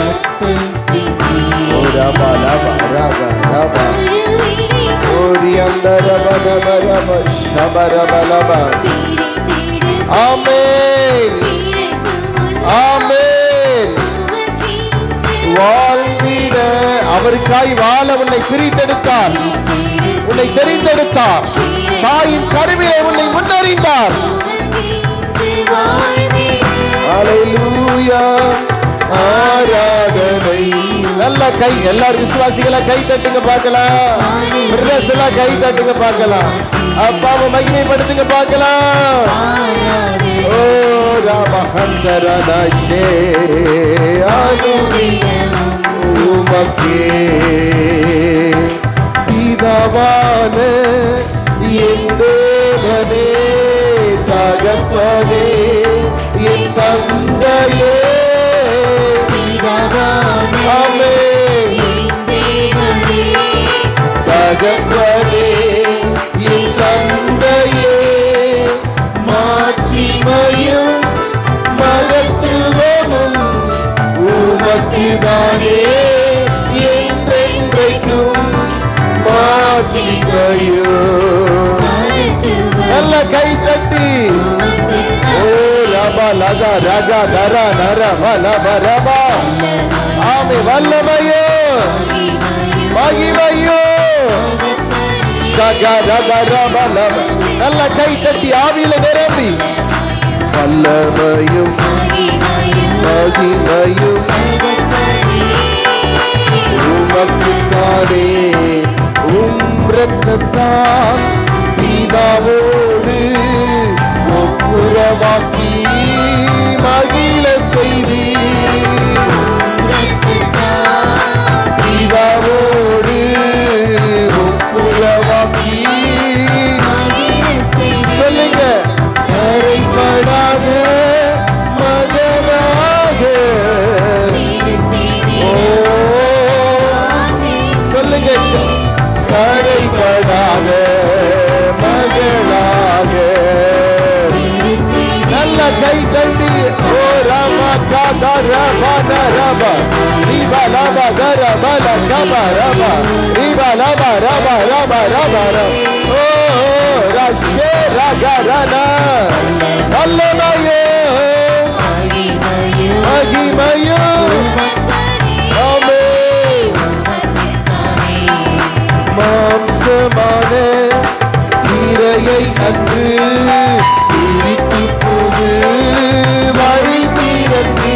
ஆமென், ஆமென். வாழ்ந்திட அவருக்காய் வாழ உன்னை பிரித்தெடுத்தார், உன்னை தெரிந்தெடுத்தார், தாயின் கருவிலே உன்னை முன்னறிந்தார். அல்லேலூயா, ஆராதனை. நல்ல கை, எல்லாரும் விசுவாசிகளா கை தட்டுங்க பார்க்கலாம். பிரதர்ஸ் எல்லாம் கை தட்டுங்க பார்க்கலாம். அப்பாவை மகிமைப்படுத்துங்க பார்க்கலாம். ஓ ராமஹந்தரநாஷே உமக்கே பிதாவான என் தேவனே, தகப்பனே, என் தந்தையே, ஆமென். தகப்பனே, என் தந்தையே, மாட்சிமையே லகா ரகா தரா நர வலபரபா. ஆமே, வல்லமையோ மகிமையோ சகரபரபலப. நல்ல கை தட்டி ஆவியில நிரம்பி வல்லமையும் மகிமையும் உமக்குத்தானே, ரத்தத்தால் பிதாவோடு ஒப்புரவாக்கி மகிழ செய்தி. பிதாவோடு ஒப்புரவாக்கி சொல்லுங்க, கரைபடாத மகனாக. சொல்லுங்க, கரைபடாத மகளாக. நல்ல கை தட்டி ஓ ராமா காதா ரபா ரபா ரீபா லபா ரபா லபா ரபா ரீபா லபா ரபா ரபா ரபா ரபா. ஓ ரஷே ரகரனா வல்லமையோ மகிமையோ. மாம்சமான தீரையை அன்று தீரித்து போது வழி தீரத்து.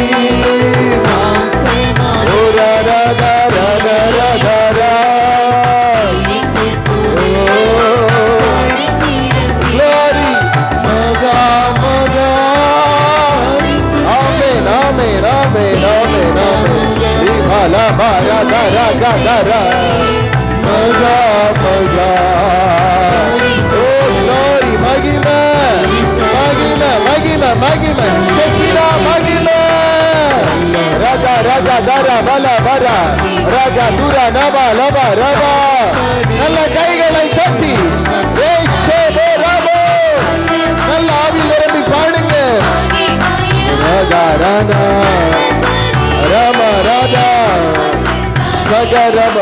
நல்ல கைகளை தட்டி நல்ல ஆவியில் நிரம்பி பாடுங்க. ரம ராதா சகரம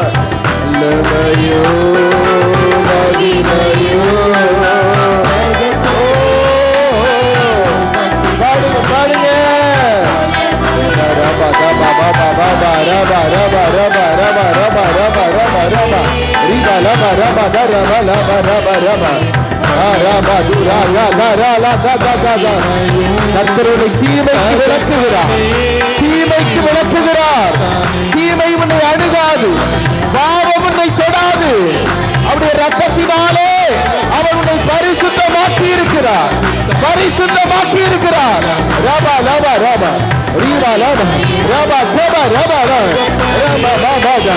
லமயோ மகிமயோ. பாடுங்க பாடுங்க. ரபா ரபா பாபா பாபா ரபா ரபா ரபா ரபா ரபா ரபா ரபா ரபா ரீபா லபா ரபா ரபா லபா ரபா ரபா ரபா துரா லா லா லா லா லா. கர்த்தருடைய தீமைக்கு விளக்குகிறார், தீமைக்கு விளக்குகிறார். தீமை உன்னை அணுகாது, பாவம் உன்னை தொடாது. அவருடைய ரத்தத்தினாலே அவர் உன்னை பரிசுத்தமாக்கி இருக்கிறார், பரிசுத்தமாக்கி இருக்கிறார். ரபா லபா ரபா ரீபா லபா ரபா ரபா ரபா ரபா ரபா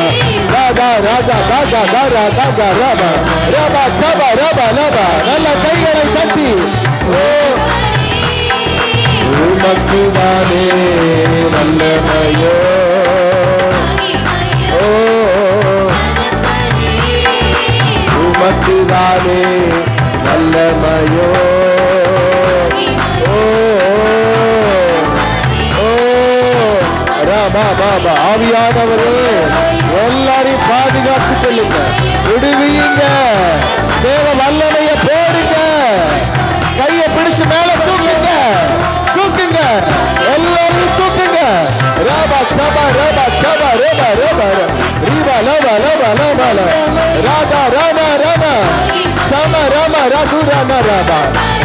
ராதா ராதா ராதா ராதா ராதா ரபா ரபா ரபா ரபா ரபா. நல்ல கைகளை தட்டி உமக்குதானே வல்லமையோ. உமக்குதானே வல்லமையோ. ராமா பாபா ஆவியானவரே எல்லாரையும் பாதுகாத்துக் கொள்ளுங்க, விடுவீங்க. தேவ வல்லமைய போடுங்க, கையை பிடிச்சு மேல தூக்குங்க, தூக்குங்க, எல்லாரும் தூக்குங்க. ராபா கபா ரபா கபா ரபா ரபா ரீபா லபா லபா லபா ராதா ராமா ராமா சம ராமா ராது ராமா ராபா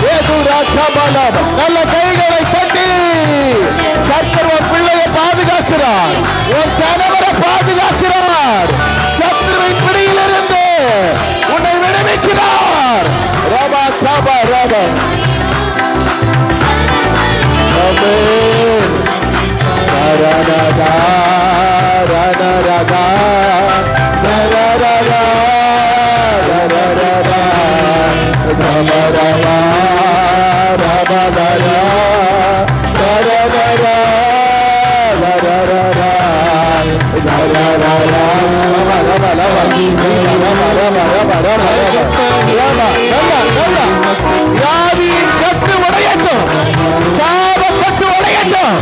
ரேது ராகபா லபா. நல்ல கைகளை தட்டி கர்த்தர் உன் பிள்ளையை பாதுகாக்கிறார், உன் கணவரை பாதுகாக்கிறார், சத்துருவின் பிடியிலிருந்து உன்னை விடுவிக்கிறார். ரபா கபா ரபா. ஆமென். ரரரதா ரரரதா ரரரதா ரரரதா ரமரதா ரமரதா ரரரதா ரரரதா ரரரதா வியாதியின் கட்டு உடையட்டும், சாப கட்டு உடையட்டும்.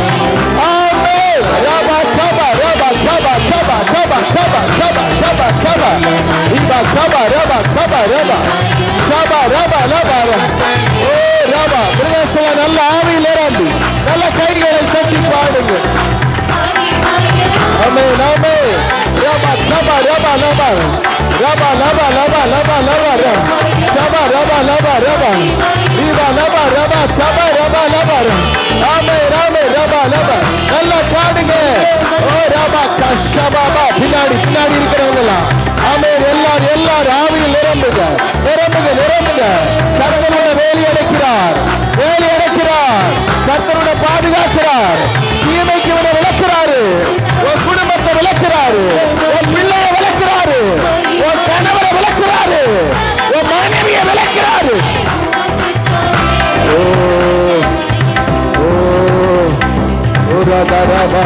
ஆமென். ரபா கபா ரபா கபா கபா கபா கபா கபா கபா கபா ரபா கபா ரபா கபா ரபா கபா ரபா ரபா. ஓ ரபா பிரதேசல நல்ல ஆவியில் நிரம்பி நல்ல கைகளை தட்டி பாடுங்க. ஆமென் ஆமென். ரபா ரபா ரபா ரபா ரபா ரபா ரபா ரபா ரபா ரபா ரபா ரபா ரபா ரீபா ரபா ரபா ரபா ரபா ரபா. ஆமென் ஆமென். ரபா ரபா நல்ல பாடுங்க. ஓ ரபா கஷபாபா. பின்னாடி பின்னாடி இருக்கிறவங்களா ஆமென். எல்லாரும் ஆவியில் நிரம்புங்க நிரம்புங்க நிரம்புங்க. கர்த்தருடைய வேலி அடைக்கிறார், வேலி அடைக்கிறார். கர்த்தருடைய பாதுகாக்கிறார். தீமைக்கு இவனை விளக்குறாரு, உன் குடும்பத்தை விளக்குறாரு, உன் பிள்ளையை விளக்குறாரு, உன் கணவரை விளக்குறாரு, உன் மனைவியை விளக்குறாரு. ஓ ஓ ஓ ரகரபா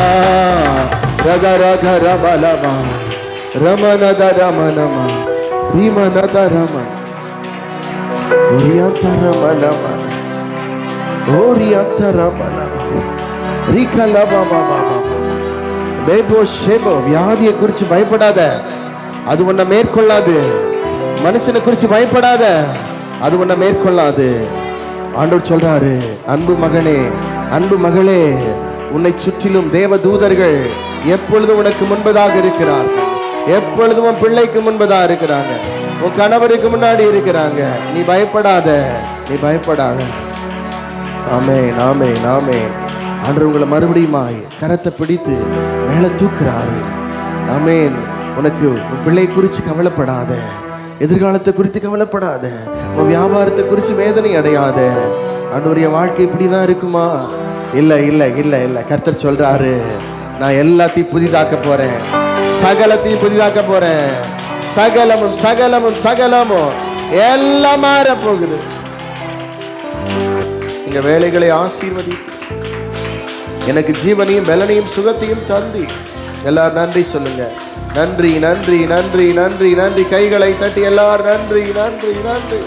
ரக ரக ரபலபா ரமனத ரமனமா ரீமனத ரமன் ஓரியந்த ரமனமா ஓரியந்த ரமனமா ரீகலபா பாபா. பேபோ ஷேபோ. வியாதியை குறித்து பயப்படாத, அது உன்னை மேற்கொள்ளாது. மனுஷனை குறித்து பயப்படாத, அது உன்னை மேற்கொள்ளாது. ஆண்டவர் சொல்றாரு, அன்பு மகனே அன்பு மகளே, உன்னை சுற்றிலும் தேவ தூதர்கள் எப்பொழுதும் உனக்கு முன்பதாக இருக்கிறார்கள். எப்பொழுதும் உன் பிள்ளைக்கு முன்பதாக இருக்கிறாங்க, உன் கணவருக்கு முன்னாடி இருக்கிறாங்க. நீ பயப்படாத, நீ பயப்படாத. ஆமென் ஆமென் ஆமென். ஆண்டவர் உங்களை மறுபடியும் கரத்தை பிடித்து மேலே தூக்குறாரு. ஆமென். உனக்கு உன் பிள்ளை குறித்து கவலைப்படாத, எதிர்காலத்தை குறித்து கவலைப்படாத, உன் வியாபாரத்தை குறித்து வேதனை அடையாத. ஆண்டவருடைய வாழ்க்கை இப்படிதான் இருக்குமா? இல்லை இல்லை இல்லை இல்லை. கர்த்தர் சொல்றாரு, நான் எல்லாத்தையும் புதிதாக்க போறேன், சகலத்தையும் புதிதாக்க போறேன். சகலமும் சகலமும் சகலமும் எல்லாம் மாற போகுது. எங்க வேலைகளை ஆசீர்வதி, எனக்கு ஜீவனையும் பலனையும் சுகத்தையும் தந்தி. எல்லாரும் நன்றி சொல்லுங்க. நன்றி நன்றி நன்றி நன்றி நன்றி. கைகளை தட்டி எல்லாரும் நன்றி நன்றி நன்றி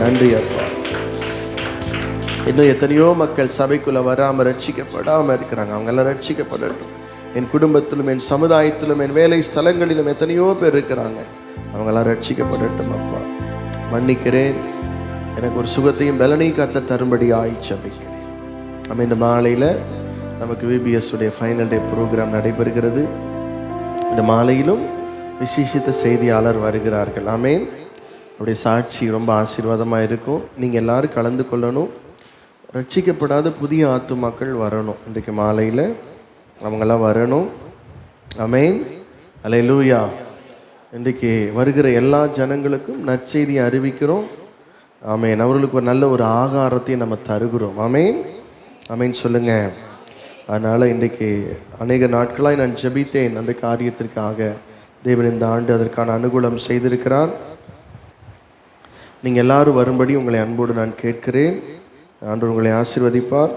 நன்றி அப்பா. இன்னும் எத்தனையோ மக்கள் சபைக்குள்ள வராம ரட்சிக்கப்படாம இருக்கிறாங்க. அவங்க எல்லாம் ரட்சிக்கப்படட்டும். என் குடும்பத்திலும் என் சமுதாயத்திலும் என் வேலை ஸ்தலங்களிலும் எத்தனையோ பேர் இருக்கிறாங்க. அவங்கெல்லாம் ரட்சிக்கப்படட்டும் அப்பா. மன்னிக்கிறேன். எனக்கு ஒரு சுகத்தையும் பலனையும் கத்த தரும்படி ஆய்ச்சபிக்கிறேன். நம்ம இந்த மாலையில் நமக்கு VBS உடைய ஃபைனல் டே ப்ரோக்ராம் நடைபெறுகிறது. இந்த மாலையிலும் விசேஷித்த செய்தியாளர் வருகிறார்கள். ஆமென். அவருடைய சாட்சி ரொம்ப ஆசீர்வாதமாக இருக்கும். நீங்கள் எல்லாரும் கலந்து கொள்ளணும். ரட்சிக்கப்படாத புதிய ஆத்துமாக்கள் வரணும். இன்றைக்கு மாலையில் அவங்கெல்லாம் வரணும். ஆமென். அல்லேலூயா. இன்றைக்கு வருகிற எல்லா ஜனங்களுக்கும் நற்செய்தியை அறிவிக்கிறோம். ஆமென். அவர்களுக்கு ஒரு நல்ல ஒரு ஆகாரத்தை நம்ம தருகிறோம். ஆமென் ஆமென் சொல்லுங்க. அதனால் இன்றைக்கு அநேக நாட்களாக நான் ஜெபித்தேன் அந்த காரியத்திற்காக. தேவன் இந்த ஆண்டு அதற்கான அனுகூலம் செய்திருக்கிறார். நீங்கள் எல்லாரும் வரும்படி உங்களை அன்போடு நான் கேட்கிறேன். ஆண்டவர் உங்களை ஆசீர்வதிப்பார்.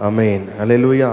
ஆமென். அல்லேலூயா.